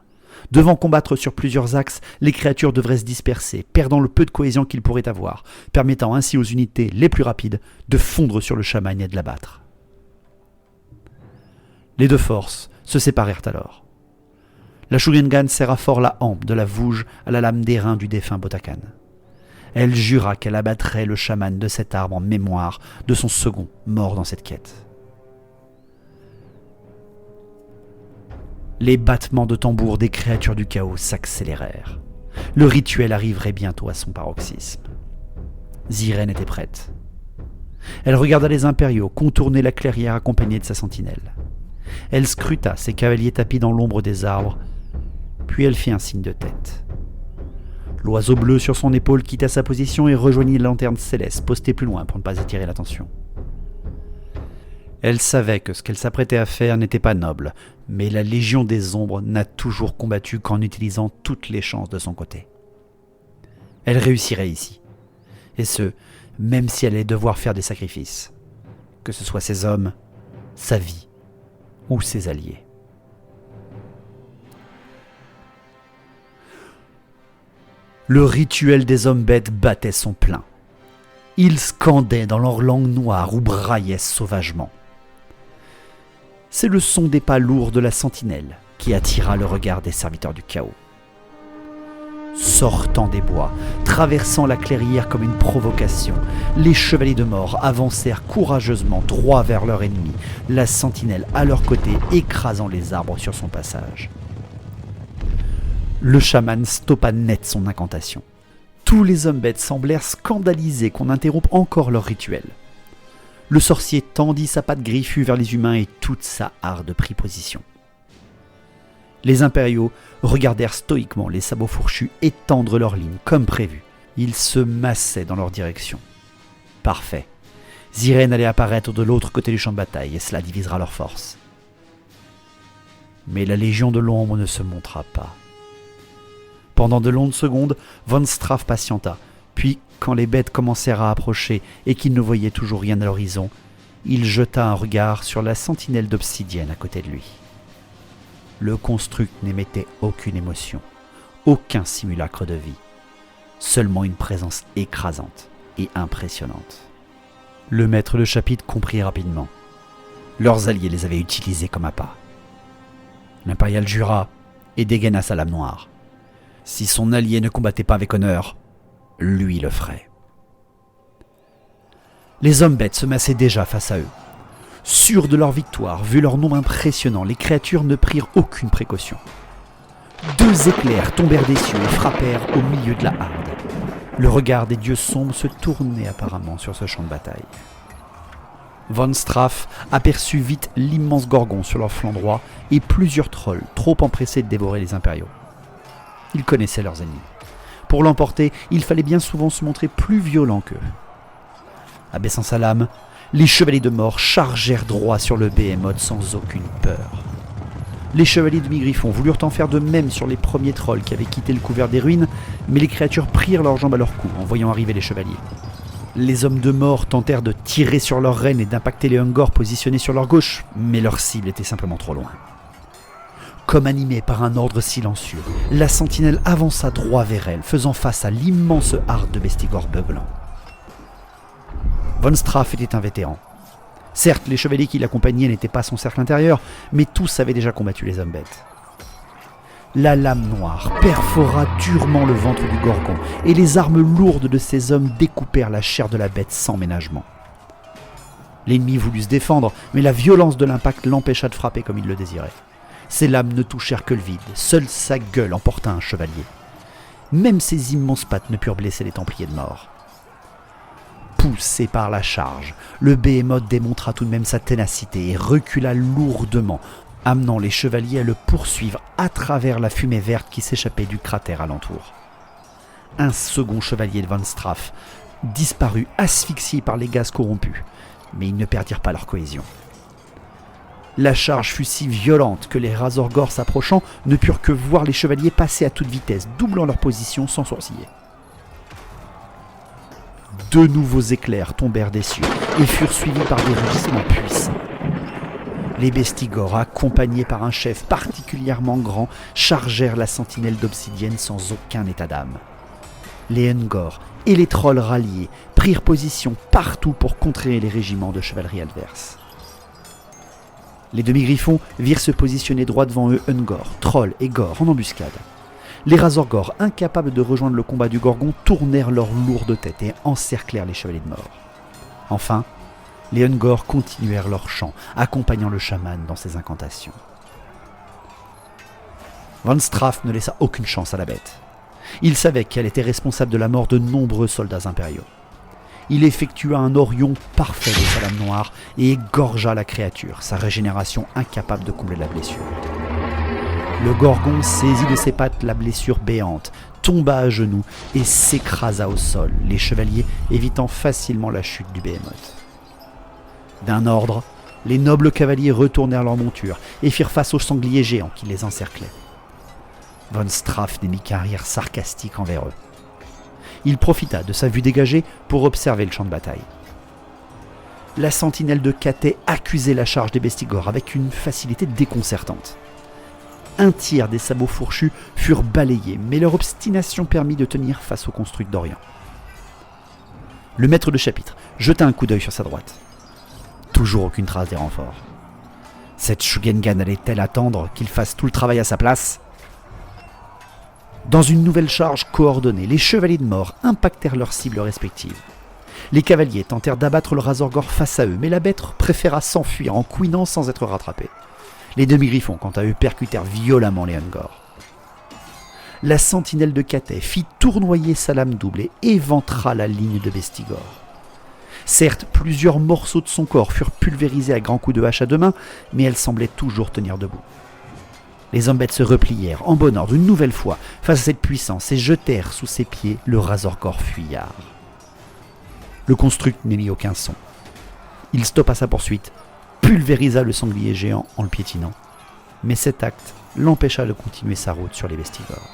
I: Devant combattre sur plusieurs axes, les créatures devraient se disperser, perdant le peu de cohésion qu'ils pourraient avoir, permettant ainsi aux unités les plus rapides de fondre sur le chaman et de l'abattre. Les deux forces se séparèrent alors. La Shugengan serra fort la hampe de la vouge à la lame d'airain du défunt Botakan. Elle jura qu'elle abattrait le chaman de cet arbre en mémoire de son second mort dans cette quête. Les battements de tambour des créatures du chaos s'accélérèrent. Le rituel arriverait bientôt à son paroxysme. Zirène était prête. Elle regarda les impériaux contourner la clairière accompagnée de sa sentinelle. Elle scruta ses cavaliers tapis dans l'ombre des arbres, puis elle fit un signe de tête. L'oiseau bleu sur son épaule quitta sa position et rejoignit la lanterne céleste, postée plus loin pour ne pas attirer l'attention. Elle savait que ce qu'elle s'apprêtait à faire n'était pas noble, mais la Légion des Ombres n'a toujours combattu qu'en utilisant toutes les chances de son côté. Elle réussirait ici, et ce, même si elle allait devoir faire des sacrifices, que ce soit ses hommes, sa vie ou ses alliés. Le rituel des hommes bêtes battait son plein. Ils scandaient dans leur langue noire ou braillaient sauvagement. C'est le son des pas lourds de la sentinelle qui attira le regard des serviteurs du chaos. Sortant des bois, traversant la clairière comme une provocation, les chevaliers de mort avancèrent courageusement droit vers leur ennemi, la sentinelle à leur côté écrasant les arbres sur son passage. Le chaman stoppa net son incantation. Tous les hommes bêtes semblèrent scandalisés qu'on interrompe encore leur rituel. Le sorcier tendit sa patte griffue vers les humains et toute sa harde prit position. Les impériaux regardèrent stoïquement les sabots fourchus étendre leurs lignes comme prévu. Ils se massaient dans leur direction. Parfait. Zirène allait apparaître de l'autre côté du champ de bataille et cela divisera leurs forces. Mais la Légion de l'Ombre ne se montra pas. Pendant de longues secondes, Von Straff patienta, puis, quand les bêtes commencèrent à approcher et qu'il ne voyait toujours rien à l'horizon, il jeta un regard sur la sentinelle d'obsidienne à côté de lui. Le construct n'émettait aucune émotion, aucun simulacre de vie, seulement une présence écrasante et impressionnante. Le maître de chapitre comprit rapidement. Leurs alliés les avaient utilisés comme appât. L'impérial jura et dégaina sa lame noire. Si son allié ne combattait pas avec honneur, lui le ferait. Les hommes bêtes se massaient déjà face à eux. Sûrs de leur victoire, vu leur nombre impressionnant, les créatures ne prirent aucune précaution. 2 éclairs tombèrent des cieux et frappèrent au milieu de la harde. Le regard des dieux sombres se tournait apparemment sur ce champ de bataille. Von Straff aperçut vite l'immense gorgon sur leur flanc droit et plusieurs trolls trop empressés de dévorer les impériaux. Ils connaissaient leurs ennemis. Pour l'emporter, il fallait bien souvent se montrer plus violent qu'eux. Abaissant sa lame, les chevaliers de mort chargèrent droit sur le Behemoth sans aucune peur. Les chevaliers de Mi-Griffon voulurent en faire de même sur les premiers trolls qui avaient quitté le couvert des ruines, mais les créatures prirent leurs jambes à leur cou en voyant arriver les chevaliers. Les hommes de mort tentèrent de tirer sur leurs reines et d'impacter les Ungor positionnés sur leur gauche, mais leur cible était simplement trop loin. Comme animée par un ordre silencieux, la sentinelle avança droit vers elle, faisant face à l'immense harde de bestigors beuglants. Von Straff était un vétéran. Certes, les chevaliers qui l'accompagnaient n'étaient pas son cercle intérieur, mais tous avaient déjà combattu les hommes bêtes. La lame noire perfora durement le ventre du gorgon, et les armes lourdes de ces hommes découpèrent la chair de la bête sans ménagement. L'ennemi voulut se défendre, mais la violence de l'impact l'empêcha de frapper comme il le désirait. Ses lames ne touchèrent que le vide, seule sa gueule emporta un chevalier. Même ses immenses pattes ne purent blesser les Templiers de mort. Poussé par la charge, le Behemoth démontra tout de même sa ténacité et recula lourdement, amenant les chevaliers à le poursuivre à travers la fumée verte qui s'échappait du cratère alentour. Un second chevalier de Von Straff disparut asphyxié par les gaz corrompus, mais ils ne perdirent pas leur cohésion. La charge fut si violente que les Razorgors s'approchant ne purent que voir les chevaliers passer à toute vitesse, doublant leur position sans sourciller. 2 nouveaux éclairs tombèrent des cieux et furent suivis par des rugissements puissants. Les bestigors, accompagnés par un chef particulièrement grand, chargèrent la sentinelle d'obsidienne sans aucun état d'âme. Les Ungor et les trolls ralliés prirent position partout pour contrer les régiments de chevalerie adverses. Les demi-griffons virent se positionner droit devant eux Ungor, trolls et Gor en embuscade. Les Razorgors, incapables de rejoindre le combat du Gorgon, tournèrent leurs lourdes têtes et encerclèrent les chevaliers de mort. Enfin, les Ungor continuèrent leur chant, accompagnant le chaman dans ses incantations. Von Straff ne laissa aucune chance à la bête. Il savait qu'elle était responsable de la mort de nombreux soldats impériaux. Il effectua un orion parfait de sa lame noire et égorgea la créature, sa régénération incapable de combler la blessure. Le Gorgon saisit de ses pattes la blessure béante, tomba à genoux et s'écrasa au sol, les chevaliers évitant facilement la chute du Behemoth. D'un ordre, les nobles cavaliers retournèrent leur monture et firent face au sanglier géant qui les encerclait. Von Straff n'émit qu'un rire sarcastique envers eux. Il profita de sa vue dégagée pour observer le champ de bataille. La sentinelle de Cathay accusait la charge des bestigors avec une facilité déconcertante. Un tiers des sabots fourchus furent balayés, mais leur obstination permit de tenir face au construct d'Orient. Le maître de chapitre jeta un coup d'œil sur sa droite. Toujours aucune trace des renforts. Cette Shugengan allait-elle attendre qu'il fasse tout le travail à sa place ? Dans une nouvelle charge coordonnée, les chevaliers de mort impactèrent leurs cibles respectives. Les cavaliers tentèrent d'abattre le Razorgore face à eux, mais la bête préféra s'enfuir en couinant sans être rattrapée. Les demi-griffons, quant à eux, percutèrent violemment les Ungor. La sentinelle de Katay fit tournoyer sa lame double et éventra la ligne de Bestigor. Certes, plusieurs morceaux de son corps furent pulvérisés à grands coups de hache à deux mains, mais elle semblait toujours tenir debout. Les hommes bêtes se replièrent en bon ordre une nouvelle fois face à cette puissance et jetèrent sous ses pieds le Razorgore fuyard. Le construct n'émit aucun son. Il stoppa sa poursuite, pulvérisa le sanglier géant en le piétinant, mais cet acte l'empêcha de continuer sa route sur les Bestigor.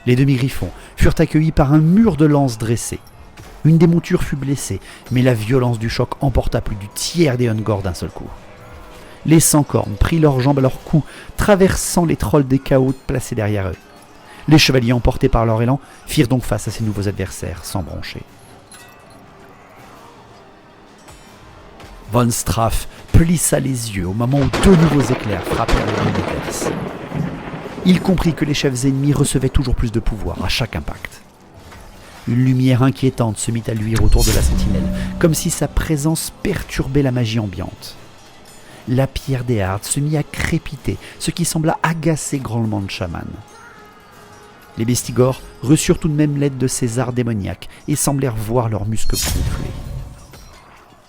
I: Les demi-griffons furent accueillis par un mur de lances dressées. Une des montures fut blessée, mais la violence du choc emporta plus du tiers des Ungor d'un seul coup. Les sans-cornes prirent leurs jambes à leur cou, traversant les trolls des chaos placés derrière eux. Les chevaliers, emportés par leur élan, firent donc face à ces nouveaux adversaires, sans broncher. Von Straff plissa les yeux au moment où deux nouveaux éclairs frappèrent l'univers. Il comprit que les chefs ennemis recevaient toujours plus de pouvoir à chaque impact. Une lumière inquiétante se mit à luire autour de la sentinelle, comme si sa présence perturbait la magie ambiante. La pierre des hardes se mit à crépiter, ce qui sembla agacer grandement le chaman. Les Bestigor reçurent tout de même l'aide de ces arts démoniaques et semblèrent voir leurs muscles gonfler.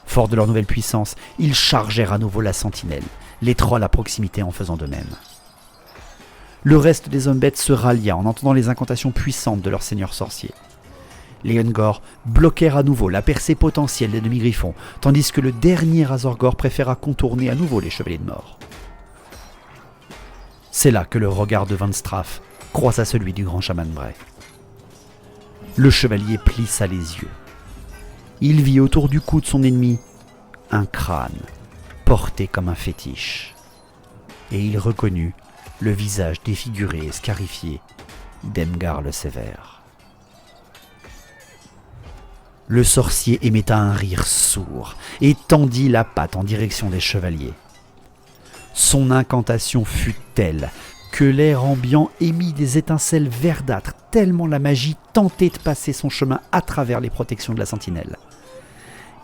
I: Forts de leur nouvelle puissance, ils chargèrent à nouveau la sentinelle, les trolls à proximité en faisant de même. Le reste des hommes bêtes se rallia en entendant les incantations puissantes de leur seigneur sorcier. Les Ungor bloquèrent à nouveau la percée potentielle des demi-griffons, tandis que le dernier Razorgore préféra contourner à nouveau les chevaliers de mort. C'est là que le regard de Von Straff croisa celui du grand chaman Bray. Le chevalier plissa les yeux. Il vit autour du cou de son ennemi un crâne, porté comme un fétiche. Et il reconnut le visage défiguré et scarifié d'Emgar le Sévère. Le sorcier émetta un rire sourd et tendit la patte en direction des chevaliers. Son incantation fut telle que l'air ambiant émit des étincelles verdâtres, tellement la magie tentait de passer son chemin à travers les protections de la sentinelle.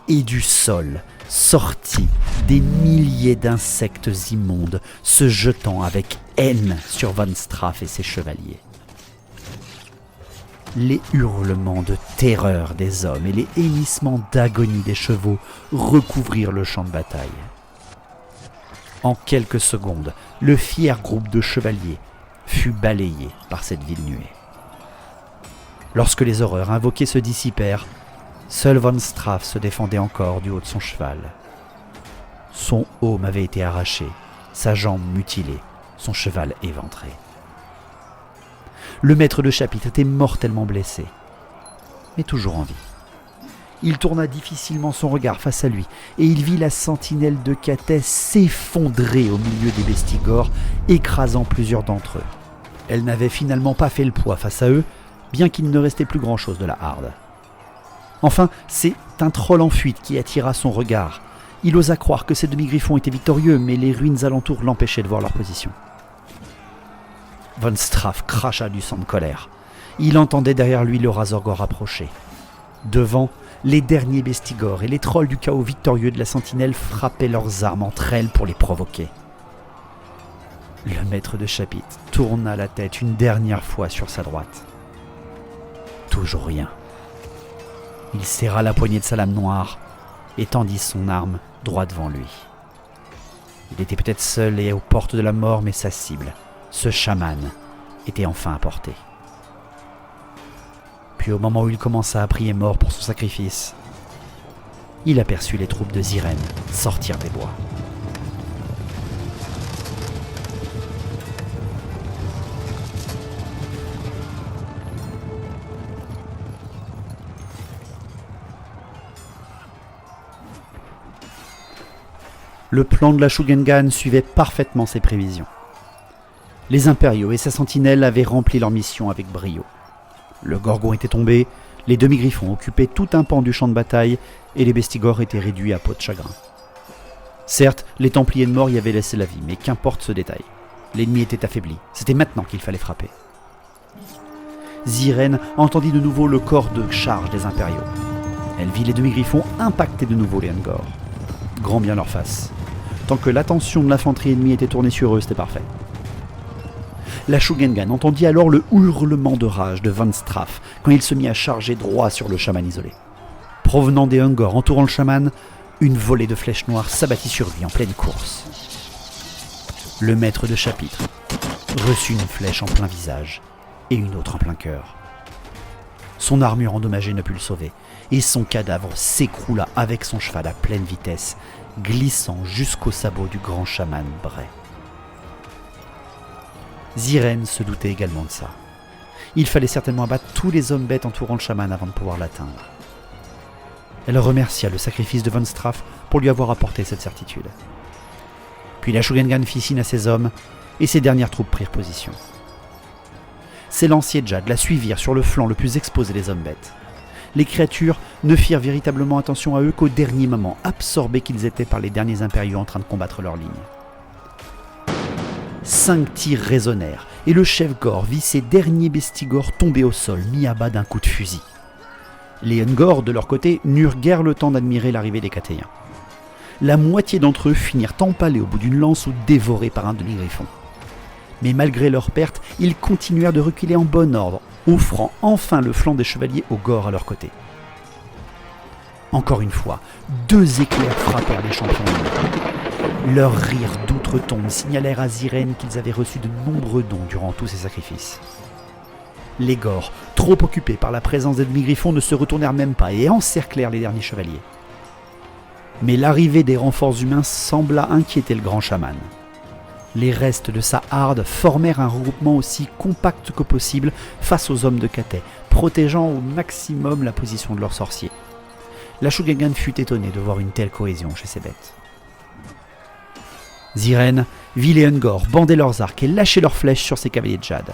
I: Et du sol sortit des milliers d'insectes immondes, se jetant avec haine sur Von Straff et ses chevaliers. Les hurlements de terreur des hommes et les hennissements d'agonie des chevaux recouvrirent le champ de bataille. En quelques secondes, le fier groupe de chevaliers fut balayé par cette vile nuée. Lorsque les horreurs invoquées se dissipèrent, seul Von Straff se défendait encore du haut de son cheval. Son aume avait été arraché, sa jambe mutilée, son cheval éventré. Le maître de chapitre était mortellement blessé, mais toujours en vie. Il tourna difficilement son regard face à lui, et il vit la sentinelle de Katay s'effondrer au milieu des Bestigor, écrasant plusieurs d'entre eux. Elle n'avait finalement pas fait le poids face à eux, bien qu'il ne restait plus grand-chose de la harde. Enfin, c'est un troll en fuite qui attira son regard. Il osa croire que ses demi-griffons étaient victorieux, mais les ruines alentours l'empêchaient de voir leur position. Von Straff cracha du sang de colère. Il entendait derrière lui le Razorgore approcher. Devant, les derniers Bestigor et les trolls du chaos victorieux de la sentinelle frappaient leurs armes entre elles pour les provoquer. Le maître de chapitre tourna la tête une dernière fois sur sa droite. Toujours rien. Il serra la poignée de sa lame noire et tendit son arme droit devant lui. Il était peut-être seul et aux portes de la mort, mais sa cible, ce chaman, était enfin à portée. Puis au moment où il commença à prier mort pour son sacrifice, il aperçut les troupes de Zirène sortir des bois. Le plan de la Shugengan suivait parfaitement ses prévisions. Les impériaux et sa sentinelle avaient rempli leur mission avec brio. Le Gorgon était tombé,
A: Les demi-griffons occupaient tout un pan du champ de bataille et les bestigors étaient réduits à peau de chagrin. Certes, les Templiers de mort y avaient laissé la vie, mais qu'importe ce détail. L'ennemi était affaibli, c'était maintenant qu'il fallait frapper. Zirène entendit de nouveau le corps de charge des impériaux. Elle vit les demi-griffons impacter de nouveau les Ungor. Grand bien leur face. Tant que l'attention de l'infanterie ennemie était tournée sur eux, c'était parfait. La Shugengan entendit alors le hurlement de rage de Von Straff quand il se mit à charger droit sur le chaman isolé. Provenant des Ungor entourant le chaman, une volée de flèches noires s'abattit sur lui en pleine course. Le maître de chapitre reçut une flèche en plein visage et une autre en plein cœur. Son armure endommagée ne put le sauver, et son cadavre s'écroula avec son cheval à pleine vitesse, glissant jusqu'au sabot du grand chaman Bray. Zirène se doutait également de ça. Il fallait certainement abattre tous les hommes bêtes entourant le chaman avant de pouvoir l'atteindre. Elle remercia le sacrifice de Von Straff pour lui avoir apporté cette certitude. Puis la Shugengan fit signe à ses hommes, et ses dernières troupes prirent position. Ses lanciers Jad la suivirent sur le flanc le plus exposé des hommes bêtes. Les créatures ne firent véritablement attention à eux qu'au dernier moment, absorbés qu'ils étaient par les derniers impériaux en train de combattre leur ligne. 5 tirs résonnèrent, et le chef Gor vit ses derniers bestigors tomber au sol, mis à bas d'un coup de fusil. Les Ungor, de leur côté, n'eurent guère le temps d'admirer l'arrivée des Catéens. La moitié d'entre eux finirent empalés au bout d'une lance ou dévorés par un demi-griffon. Mais malgré leur perte, ils continuèrent de reculer en bon ordre, offrant enfin le flanc des chevaliers aux Gor à leur côté. Encore une fois, 2 éclairs frappèrent les champions ennemis. Leurs rires d'outre-tombe signalèrent à Zirène qu'ils avaient reçu de nombreux dons durant tous ces sacrifices. Les Gor, trop occupés par la présence des demi-griffons, ne se retournèrent même pas et encerclèrent les derniers chevaliers. Mais l'arrivée des renforts humains sembla inquiéter le grand chaman. Les restes de sa harde formèrent un regroupement aussi compact que possible face aux hommes de Cathay, protégeant au maximum la position de leurs sorciers. La Shugengan fut étonnée de voir une telle cohésion chez ses bêtes. Zirène vit les Ungor bander leurs arcs et lâcher leurs flèches sur ses cavaliers de Jad.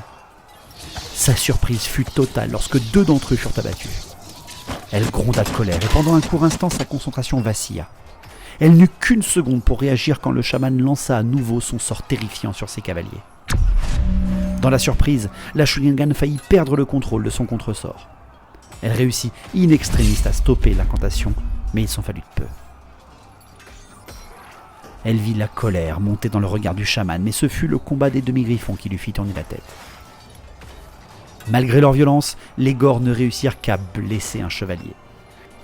A: Sa surprise fut totale lorsque 2 d'entre eux furent abattus. Elle gronda de colère et pendant un court instant sa concentration vacilla. Elle n'eut qu'une seconde pour réagir quand le chaman lança à nouveau son sort terrifiant sur ses cavaliers. Dans la surprise, la Shugengan faillit perdre le contrôle de son contresort. Elle réussit in extremis à stopper l'incantation, mais il s'en fallut peu. Elle vit la colère monter dans le regard du chaman, mais ce fut le combat des demi-griffons qui lui fit tourner la tête. Malgré leur violence, les Gor ne réussirent qu'à blesser un chevalier.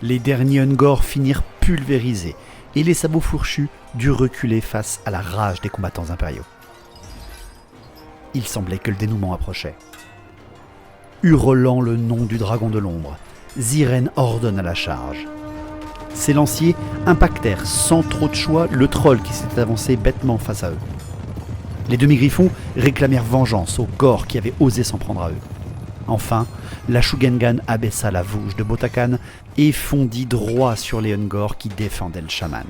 A: Les derniers Ungor finirent pulvérisés, et les sabots fourchus durent reculer face à la rage des combattants impériaux. Il semblait que le dénouement approchait. Hurlant le nom du dragon de l'ombre, Zirène ordonna la charge. Ses lanciers impactèrent sans trop de choix le troll qui s'était avancé bêtement face à eux. Les demi-griffons réclamèrent vengeance aux Gor qui avaient osé s'en prendre à eux. Enfin, la Shugengan abaissa la vouge de Botakan et fondit droit sur les Ungor qui défendaient le chaman.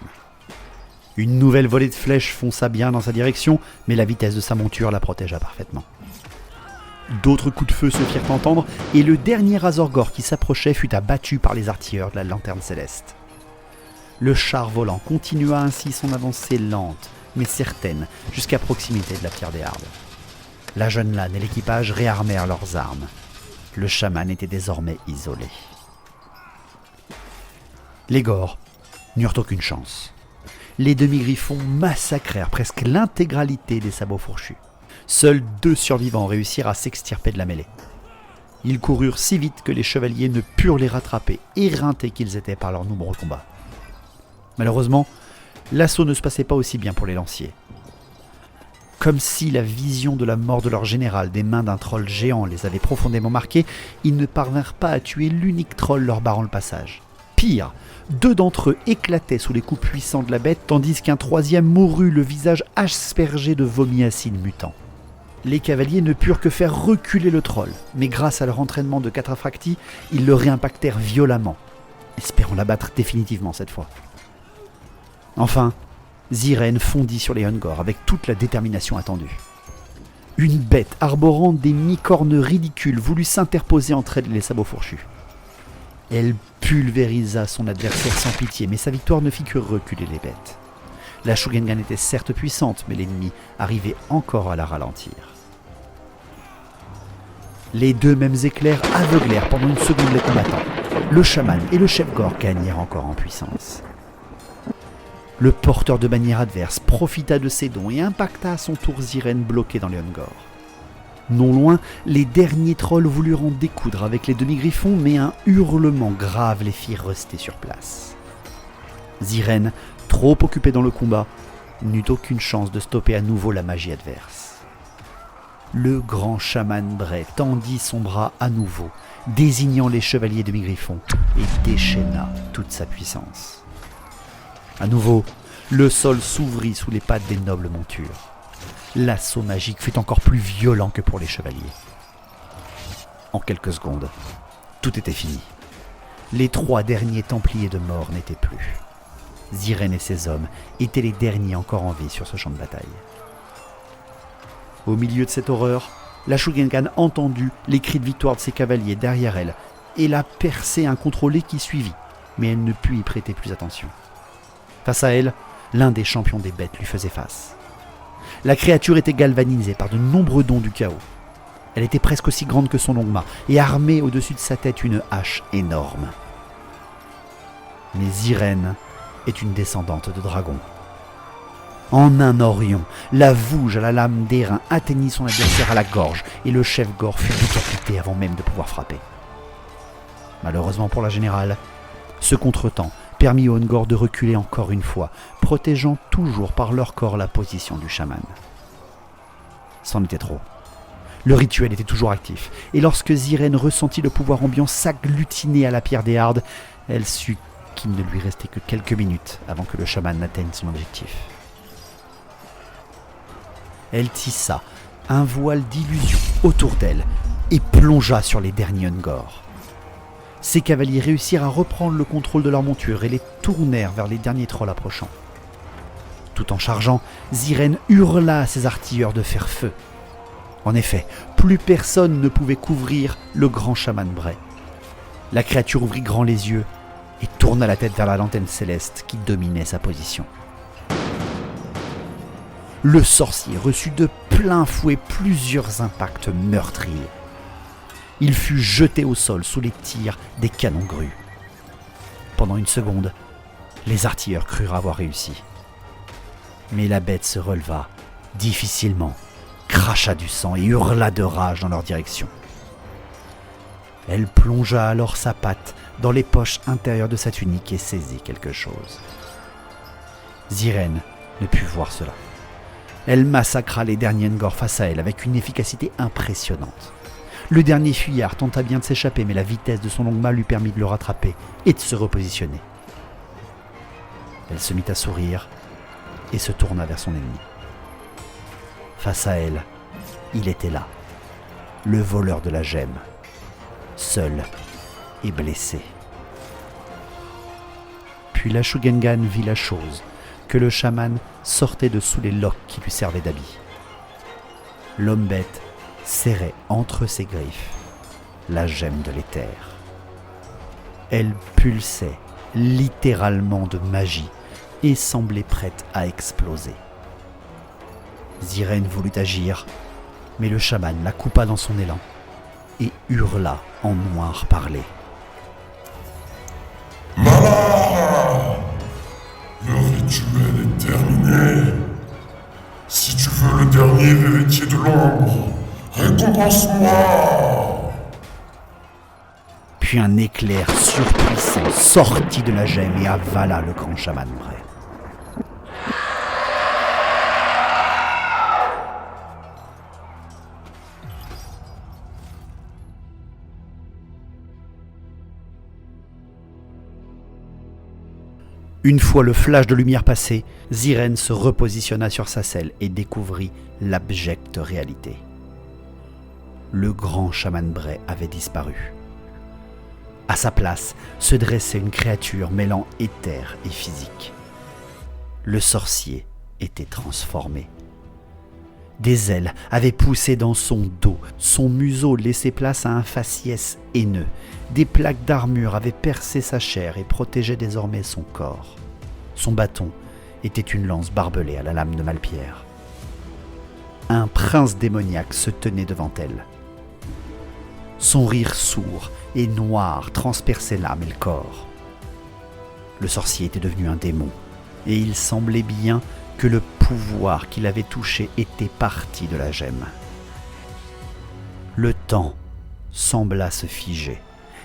A: Une nouvelle volée de flèches fonça bien dans sa direction, mais la vitesse de sa monture la protégea parfaitement. D'autres coups de feu se firent entendre, et le dernier Azorgor qui s'approchait fut abattu par les artilleurs de la lanterne céleste. Le char volant continua ainsi son avancée lente, mais certaine, jusqu'à proximité de la pierre des Hardes. La jeune Lann et l'équipage réarmèrent leurs armes. Le chaman était désormais isolé. Les Gor n'eurent aucune chance. Les demi-griffons massacrèrent presque l'intégralité des sabots fourchus. Seuls 2 survivants réussirent à s'extirper de la mêlée. Ils coururent si vite que les chevaliers ne purent les rattraper, éreintés qu'ils étaient par leurs nombreux combats. Malheureusement, l'assaut ne se passait pas aussi bien pour les lanciers. Comme si la vision de la mort de leur général des mains d'un troll géant les avait profondément marqués, ils ne parvinrent pas à tuer l'unique troll leur barrant le passage. Pire, 2 d'entre eux éclataient sous les coups puissants de la bête, tandis qu'un 3e mourut le visage aspergé de vomi acide mutant. Les cavaliers ne purent que faire reculer le troll, mais grâce à leur entraînement de cataphractie, ils le réimpactèrent violemment, espérant l'abattre définitivement cette fois. Enfin, Zirène fondit sur les Ungor avec toute la détermination attendue. Une bête arborant des mi-cornes ridicules voulut s'interposer entre elle et les sabots fourchus. Elle pulvérisa son adversaire sans pitié, mais sa victoire ne fit que reculer les bêtes. La Shugengan était certes puissante, mais l'ennemi arrivait encore à la ralentir. Les deux mêmes éclairs aveuglèrent pendant une seconde les combattants. Le chaman et le chef Gore gagnèrent encore en puissance. Le porteur de bannière adverse profita de ses dons et impacta à son tour Ziren bloqué dans Leongor. Non loin, les derniers trolls voulurent en découdre avec les demi-griffons, mais un hurlement grave les fit rester sur place. Ziren, trop occupé dans le combat, n'eut aucune chance de stopper à nouveau la magie adverse. Le grand chaman Bray tendit son bras à nouveau, désignant les chevaliers demi-griffons, et déchaîna toute sa puissance. À nouveau, le sol s'ouvrit sous les pattes des nobles montures. L'assaut magique fut encore plus violent que pour les chevaliers. En quelques secondes, tout était fini. Les 3 derniers templiers de mort n'étaient plus. Ziren et ses hommes étaient les derniers encore en vie sur ce champ de bataille. Au milieu de cette horreur, la Shugengan entendit les cris de victoire de ses cavaliers derrière elle et la percée incontrôlée qui suivit, mais elle ne put y prêter plus attention. Face à elle, l'un des champions des bêtes lui faisait face. La créature était galvanisée par de nombreux dons du chaos. Elle était presque aussi grande que son longue-mât et armée au-dessus de sa tête une hache énorme. Mais Ziren est une descendante de dragon. En un orion, la vouge à la lame d'airain atteignit son adversaire à la gorge et le chef Gore fut décapité avant même de pouvoir frapper. Malheureusement pour la générale, ce contretemps permit aux Ungor de reculer encore une fois, protégeant toujours par leur corps la position du chaman. C'en était trop. Le rituel était toujours actif, et lorsque Ziren ressentit le pouvoir ambiant s'agglutiner à la pierre des Hardes, elle sut qu'il ne lui restait que quelques minutes avant que le chaman n'atteigne son objectif. Elle tissa un voile d'illusion autour d'elle et plongea sur les derniers Ungor. Ses cavaliers réussirent à reprendre le contrôle de leur monture et les tournèrent vers les derniers trolls approchant. Tout en chargeant, Ziren hurla à ses artilleurs de faire feu. En effet, plus personne ne pouvait couvrir le grand chaman Bray. La créature ouvrit grand les yeux et tourna la tête vers la lanterne céleste qui dominait sa position. Le sorcier reçut de plein fouet plusieurs impacts meurtriers. Il fut jeté au sol sous les tirs des canons grues. Pendant une seconde, les artilleurs crurent avoir réussi. Mais la bête se releva, difficilement, cracha du sang et hurla de rage dans leur direction. Elle plongea alors sa patte dans les poches intérieures de sa tunique et saisit quelque chose. Ziren ne put voir cela. Elle massacra les derniers Ungor face à elle avec une efficacité impressionnante. Le dernier fuyard tenta bien de s'échapper, mais la vitesse de son longue-mât lui permit de le rattraper et de se repositionner. Elle se mit à sourire et se tourna vers son ennemi. Face à elle, il était là, le voleur de la gemme, seul et blessé. Puis la Shugengan vit la chose, que le chaman sortait de sous les loques qui lui servaient d'habit. L'homme-bête serrait entre ses griffes la gemme de l'éther. Elle pulsait littéralement de magie et semblait prête à exploser. Ziren voulut agir, mais le chaman la coupa dans son élan et hurla en noir parler.
J: Malard! Le rituel est terminé. Si tu veux le dernier héritier de l'ombre, récompense-moi!
A: Puis un éclair surpuissant sortit de la gemme et avala le grand chaman Bray. Une fois le flash de lumière passé, Ziren se repositionna sur sa selle et découvrit l'abjecte réalité. Le grand chaman Bray avait disparu. À sa place se dressait une créature mêlant éther et physique. Le sorcier était transformé.
I: Des ailes avaient poussé dans son dos, son museau laissait place à un faciès haineux. Des plaques d'armure avaient percé sa chair et protégeaient désormais son corps. Son bâton était une lance barbelée à la lame de Malpierre. Un prince démoniaque se tenait devant elle. Son rire sourd et noir transperçait l'âme et le corps. Le sorcier était devenu un démon, et il semblait bien que le pouvoir qu'il avait touché était parti de la gemme. Le temps sembla se figer,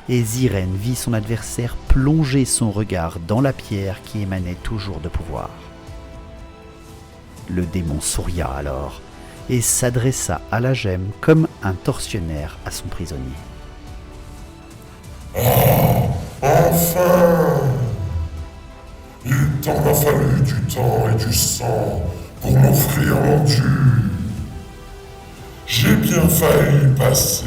I: et Ziren vit son adversaire plonger son regard dans la pierre qui émanait toujours de pouvoir. Le démon souria alors, et s'adressa à la gemme comme un tortionnaire à son prisonnier.
J: Enfin! Il t'en a fallu du temps et du sang pour m'offrir mon dû. J'ai bien failli passer.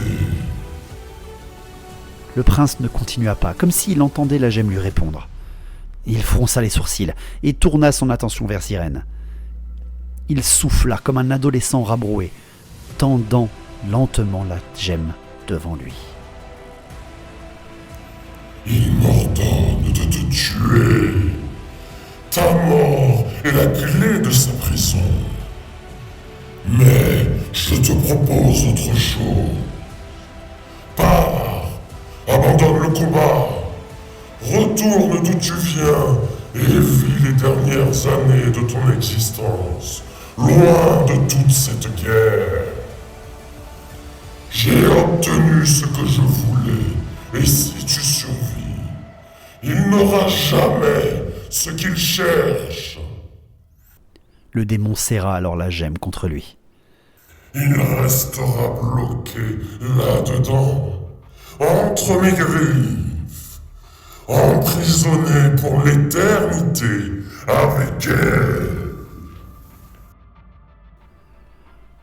I: Le prince ne continua pas, comme s'il entendait la gemme lui répondre. Il fronça les sourcils et tourna son attention vers Ziren. Il souffla comme un adolescent rabroué, tendant lentement la gemme devant lui.
J: Il m'ordonne de te tuer. Ta mort est la clé de sa prison. Mais je te propose autre chose. Pars, abandonne le combat, retourne d'où tu viens et vis les dernières années de ton existence, loin de toute cette guerre. J'ai obtenu ce que je voulais, et si tu survis, il n'aura jamais ce qu'il cherche.
I: Le démon serra alors la gemme contre lui.
J: Il restera bloqué là-dedans, entre mes griffes, emprisonné pour l'éternité avec elle.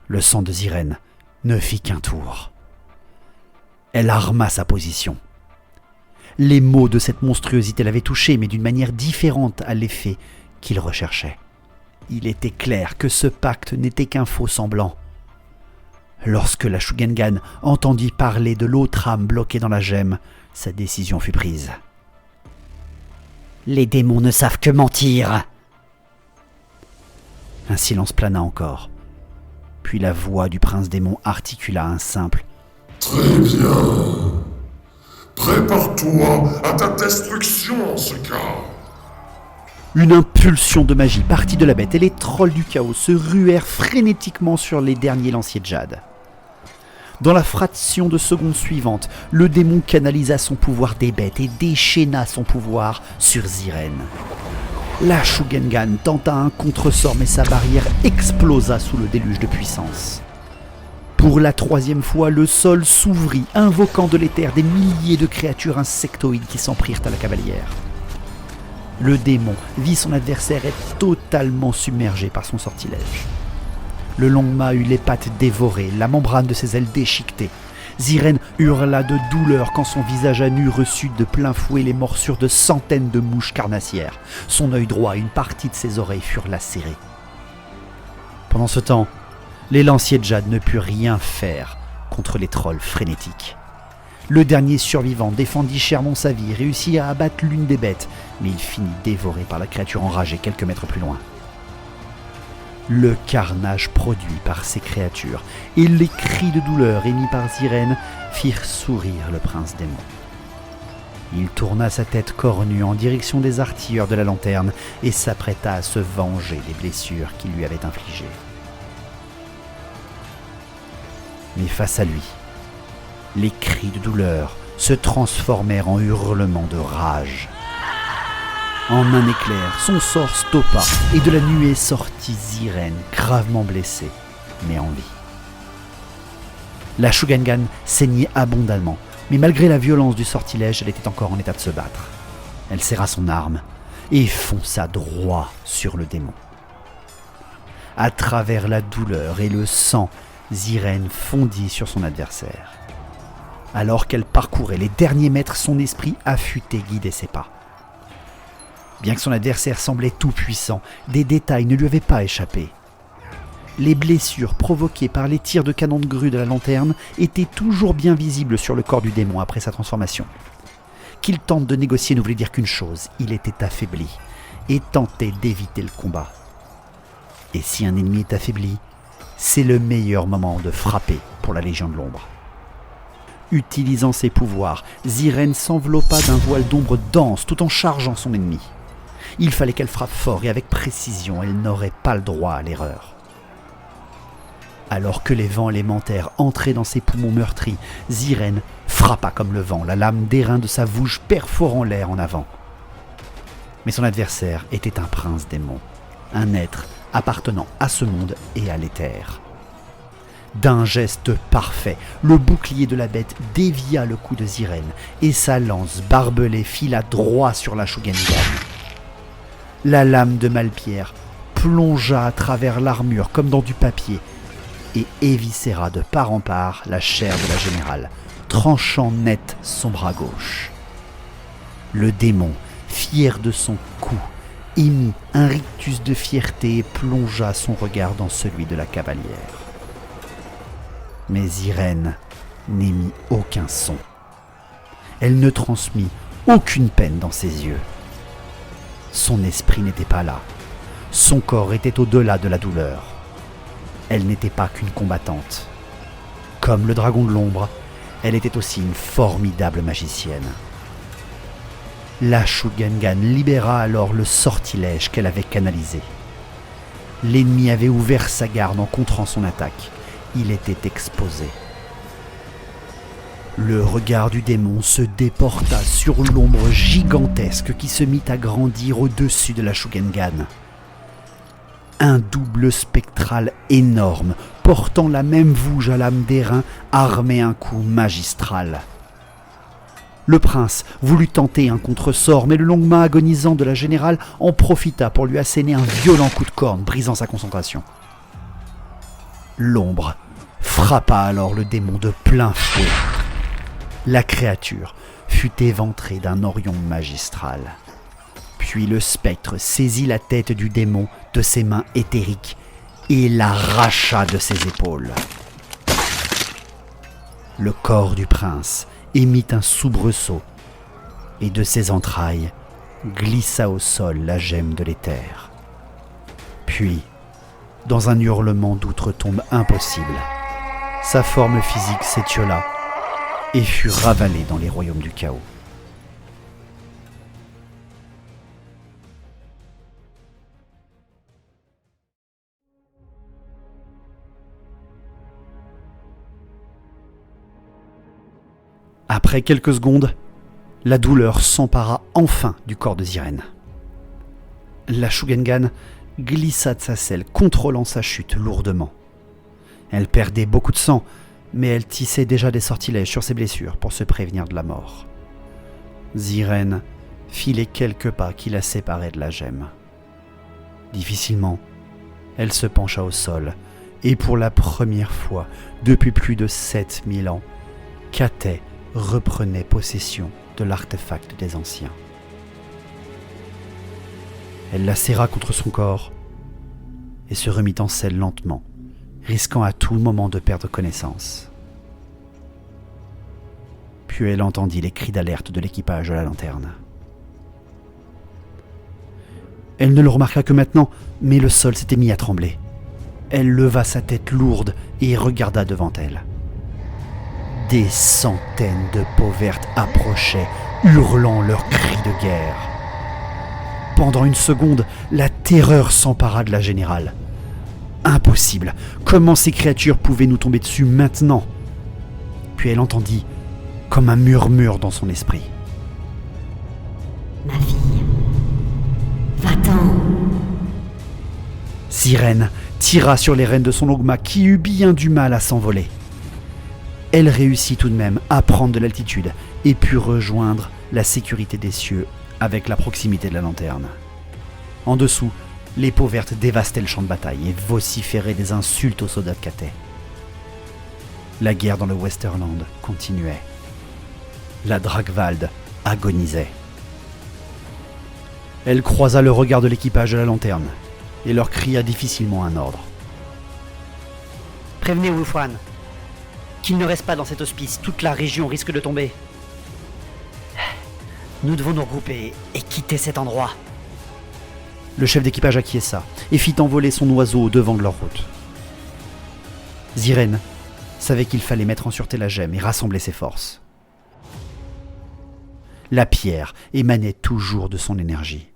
I: Le sang de Ziren ne fit qu'un tour. Elle arma sa position. Les mots de cette monstruosité l'avaient touché, mais d'une manière différente à l'effet qu'il recherchait. Il était clair que ce pacte n'était qu'un faux semblant. Lorsque la Shugengan entendit parler de l'autre âme bloquée dans la gemme, sa décision fut prise. Les démons ne savent que mentir. Un silence plana encore. Puis la voix du prince démon articula un simple «
J: Très bien. Prépare-toi à ta destruction en ce cas. »
I: Une impulsion de magie partit de la bête et les trolls du chaos se ruèrent frénétiquement sur les derniers lanciers de jade. Dans la fraction de seconde suivante, le démon canalisa son pouvoir des bêtes et déchaîna son pouvoir sur Ziren. La Shugengan tenta un contresort, mais sa barrière explosa sous le déluge de puissance. Pour la troisième fois, le sol s'ouvrit, invoquant de l'éther des milliers de créatures insectoïdes qui s'en prirent à la cavalière. Le démon vit son adversaire être totalement submergé par son sortilège. Le long-mât eut les pattes dévorées, la membrane de ses ailes déchiquetée. Ziren hurla de douleur quand son visage à nu reçut de plein fouet les morsures de centaines de mouches carnassières. Son œil droit et une partie de ses oreilles furent lacérés. Pendant ce temps, les lanciers de jade ne purent rien faire contre les trolls frénétiques. Le dernier survivant défendit chèrement sa vie et réussit à abattre l'une des bêtes, mais il finit dévoré par la créature enragée quelques mètres plus loin. Le carnage produit par ces créatures et les cris de douleur émis par Ziren firent sourire le prince démon. Il tourna sa tête cornue en direction des artilleurs de la lanterne et s'apprêta à se venger des blessures qu'il lui avait infligées. Mais face à lui, les cris de douleur se transformèrent en hurlements de rage. En un éclair, son sort stoppa et de la nuée sortit Ziren, gravement blessée, mais en vie. La Shugengan saignait abondamment, mais malgré la violence du sortilège, elle était encore en état de se battre. Elle serra son arme et fonça droit sur le démon. À travers la douleur et le sang, Ziren fondit sur son adversaire. Alors qu'elle parcourait les derniers mètres, son esprit affûté guidait ses pas. Bien que son adversaire semblait tout-puissant, des détails ne lui avaient pas échappé.
A: Les blessures provoquées par les tirs de canon de grue de la lanterne étaient toujours bien visibles sur le corps du démon après sa transformation. Qu'il tente de négocier ne voulait dire qu'une chose, il était affaibli et tentait d'éviter le combat. Et si un ennemi est affaibli, c'est le meilleur moment de frapper pour la Légion de l'Ombre. Utilisant ses pouvoirs, Zyrenne s'enveloppa d'un voile d'ombre dense tout en chargeant son ennemi. Il fallait qu'elle frappe fort et avec précision, elle n'aurait pas le droit à l'erreur. Alors que les vents élémentaires entraient dans ses poumons meurtris, Zyrenne frappa comme le vent, la lame d'airain de sa vouge perforant l'air en avant. Mais son adversaire était un prince démon, un être appartenant à ce monde et à l'éther. D'un geste parfait, le bouclier de la bête dévia le coup de Zyrenne et sa lance barbelée fila droit sur la Shugengan. La lame de Malpierre plongea à travers l'armure comme dans du papier et éviscéra de part en part la chair de la générale, tranchant net son bras gauche. Le démon, fier de son coup, émit un rictus de fierté et plongea son regard dans celui de la cavalière. Mais Zyrenne n'émit aucun son. Elle ne transmit aucune peine dans ses yeux. Son esprit n'était pas là. Son corps était au-delà de la douleur. Elle n'était pas qu'une combattante. Comme le dragon de l'ombre, elle était aussi une formidable magicienne. La Shugengan libéra alors le sortilège qu'elle avait canalisé. L'ennemi avait ouvert sa garde en contrant son attaque. Il était exposé. Le regard du démon se déporta sur l'ombre gigantesque qui se mit à grandir au-dessus de la Shugengan. Un double spectral énorme, portant la même vouge à lame d'airain, armait un coup magistral. Le prince voulut tenter un contresort, mais le longue-main agonisant de la générale en profita pour lui asséner un violent coup de corne, brisant sa concentration. L'ombre frappa alors le démon de plein fouet. La créature fut éventrée d'un orion magistral. Puis le spectre saisit la tête du démon de ses mains éthériques et l'arracha de ses épaules. Le corps du prince émit un soubresaut et de ses entrailles glissa au sol la gemme de l'éther. Puis, dans un hurlement d'outre-tombe impossible, sa forme physique s'étiola et fut ravalée dans les royaumes du chaos. Après quelques secondes, la douleur s'empara enfin du corps de Zyrenne. La Shugengan glissa de sa selle, contrôlant sa chute lourdement. Elle perdait beaucoup de sang, mais elle tissait déjà des sortilèges sur ses blessures pour se prévenir de la mort. Zyrenne fit les quelques pas qui la séparaient de la gemme. Difficilement, elle se pencha au sol, et pour la première fois depuis plus de 7000 ans, Katet reprenait possession de l'artefact des anciens. Elle la serra contre son corps et se remit en selle lentement, risquant à tout moment de perdre connaissance. Puis elle entendit les cris d'alerte de l'équipage de la lanterne. Elle ne le remarqua que maintenant, mais le sol s'était mis à trembler. Elle leva sa tête lourde et regarda devant elle. Des centaines de peaux vertes approchaient, hurlant leurs cris de guerre. Pendant une seconde, la terreur s'empara de la générale. Impossible! Comment ces créatures pouvaient nous tomber dessus maintenant? Puis elle entendit comme un murmure dans son esprit.
K: Ma fille, va-t'en!
A: Zyrenne tira sur les rênes de son logma qui eut bien du mal à s'envoler. Elle réussit tout de même à prendre de l'altitude et put rejoindre la sécurité des cieux avec la proximité de la lanterne. En dessous, les peaux vertes dévastaient le champ de bataille et vociféraient des insultes aux soldats de Katet. La guerre dans le Westerland continuait. La Dragwald agonisait. Elle croisa le regard de l'équipage de la lanterne et leur cria difficilement un ordre.
I: Prévenez Wufran. Qu'il ne reste pas dans cet hospice, toute la région risque de tomber. Nous devons nous regrouper et quitter cet endroit.
A: Le chef d'équipage acquiesça et fit envoler son oiseau au devant de leur route. Ziren savait qu'il fallait mettre en sûreté la gemme et rassembler ses forces. La pierre émanait toujours de son énergie.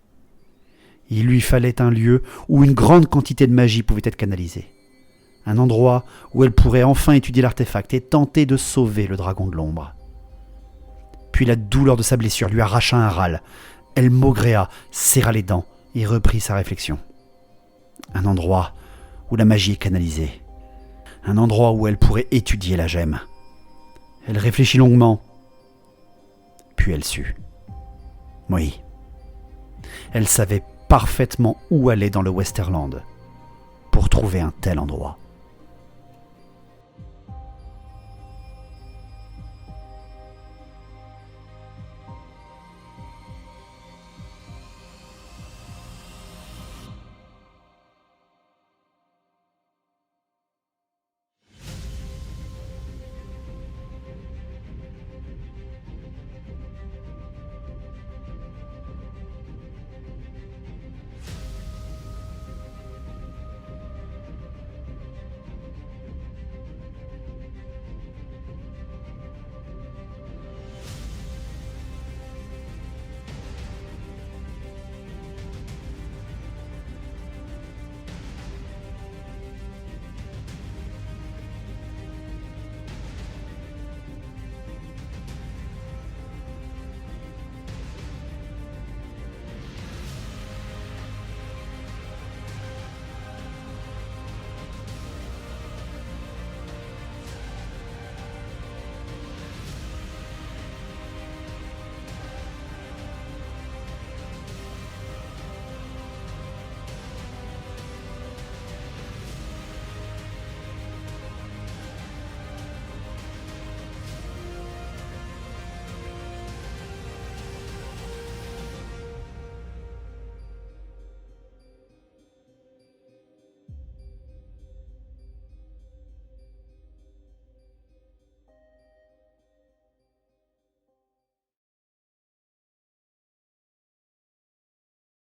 A: Il lui fallait un lieu où une grande quantité de magie pouvait être canalisée. Un endroit où elle pourrait enfin étudier l'artefact et tenter de sauver le dragon de l'ombre. Puis la douleur de sa blessure lui arracha un râle. Elle maugréa, serra les dents et reprit sa réflexion. Un endroit où la magie est canalisée. Un endroit où elle pourrait étudier la gemme. Elle réfléchit longuement. Puis elle sut. Oui. Elle savait parfaitement où aller dans le Westerland pour trouver un tel endroit.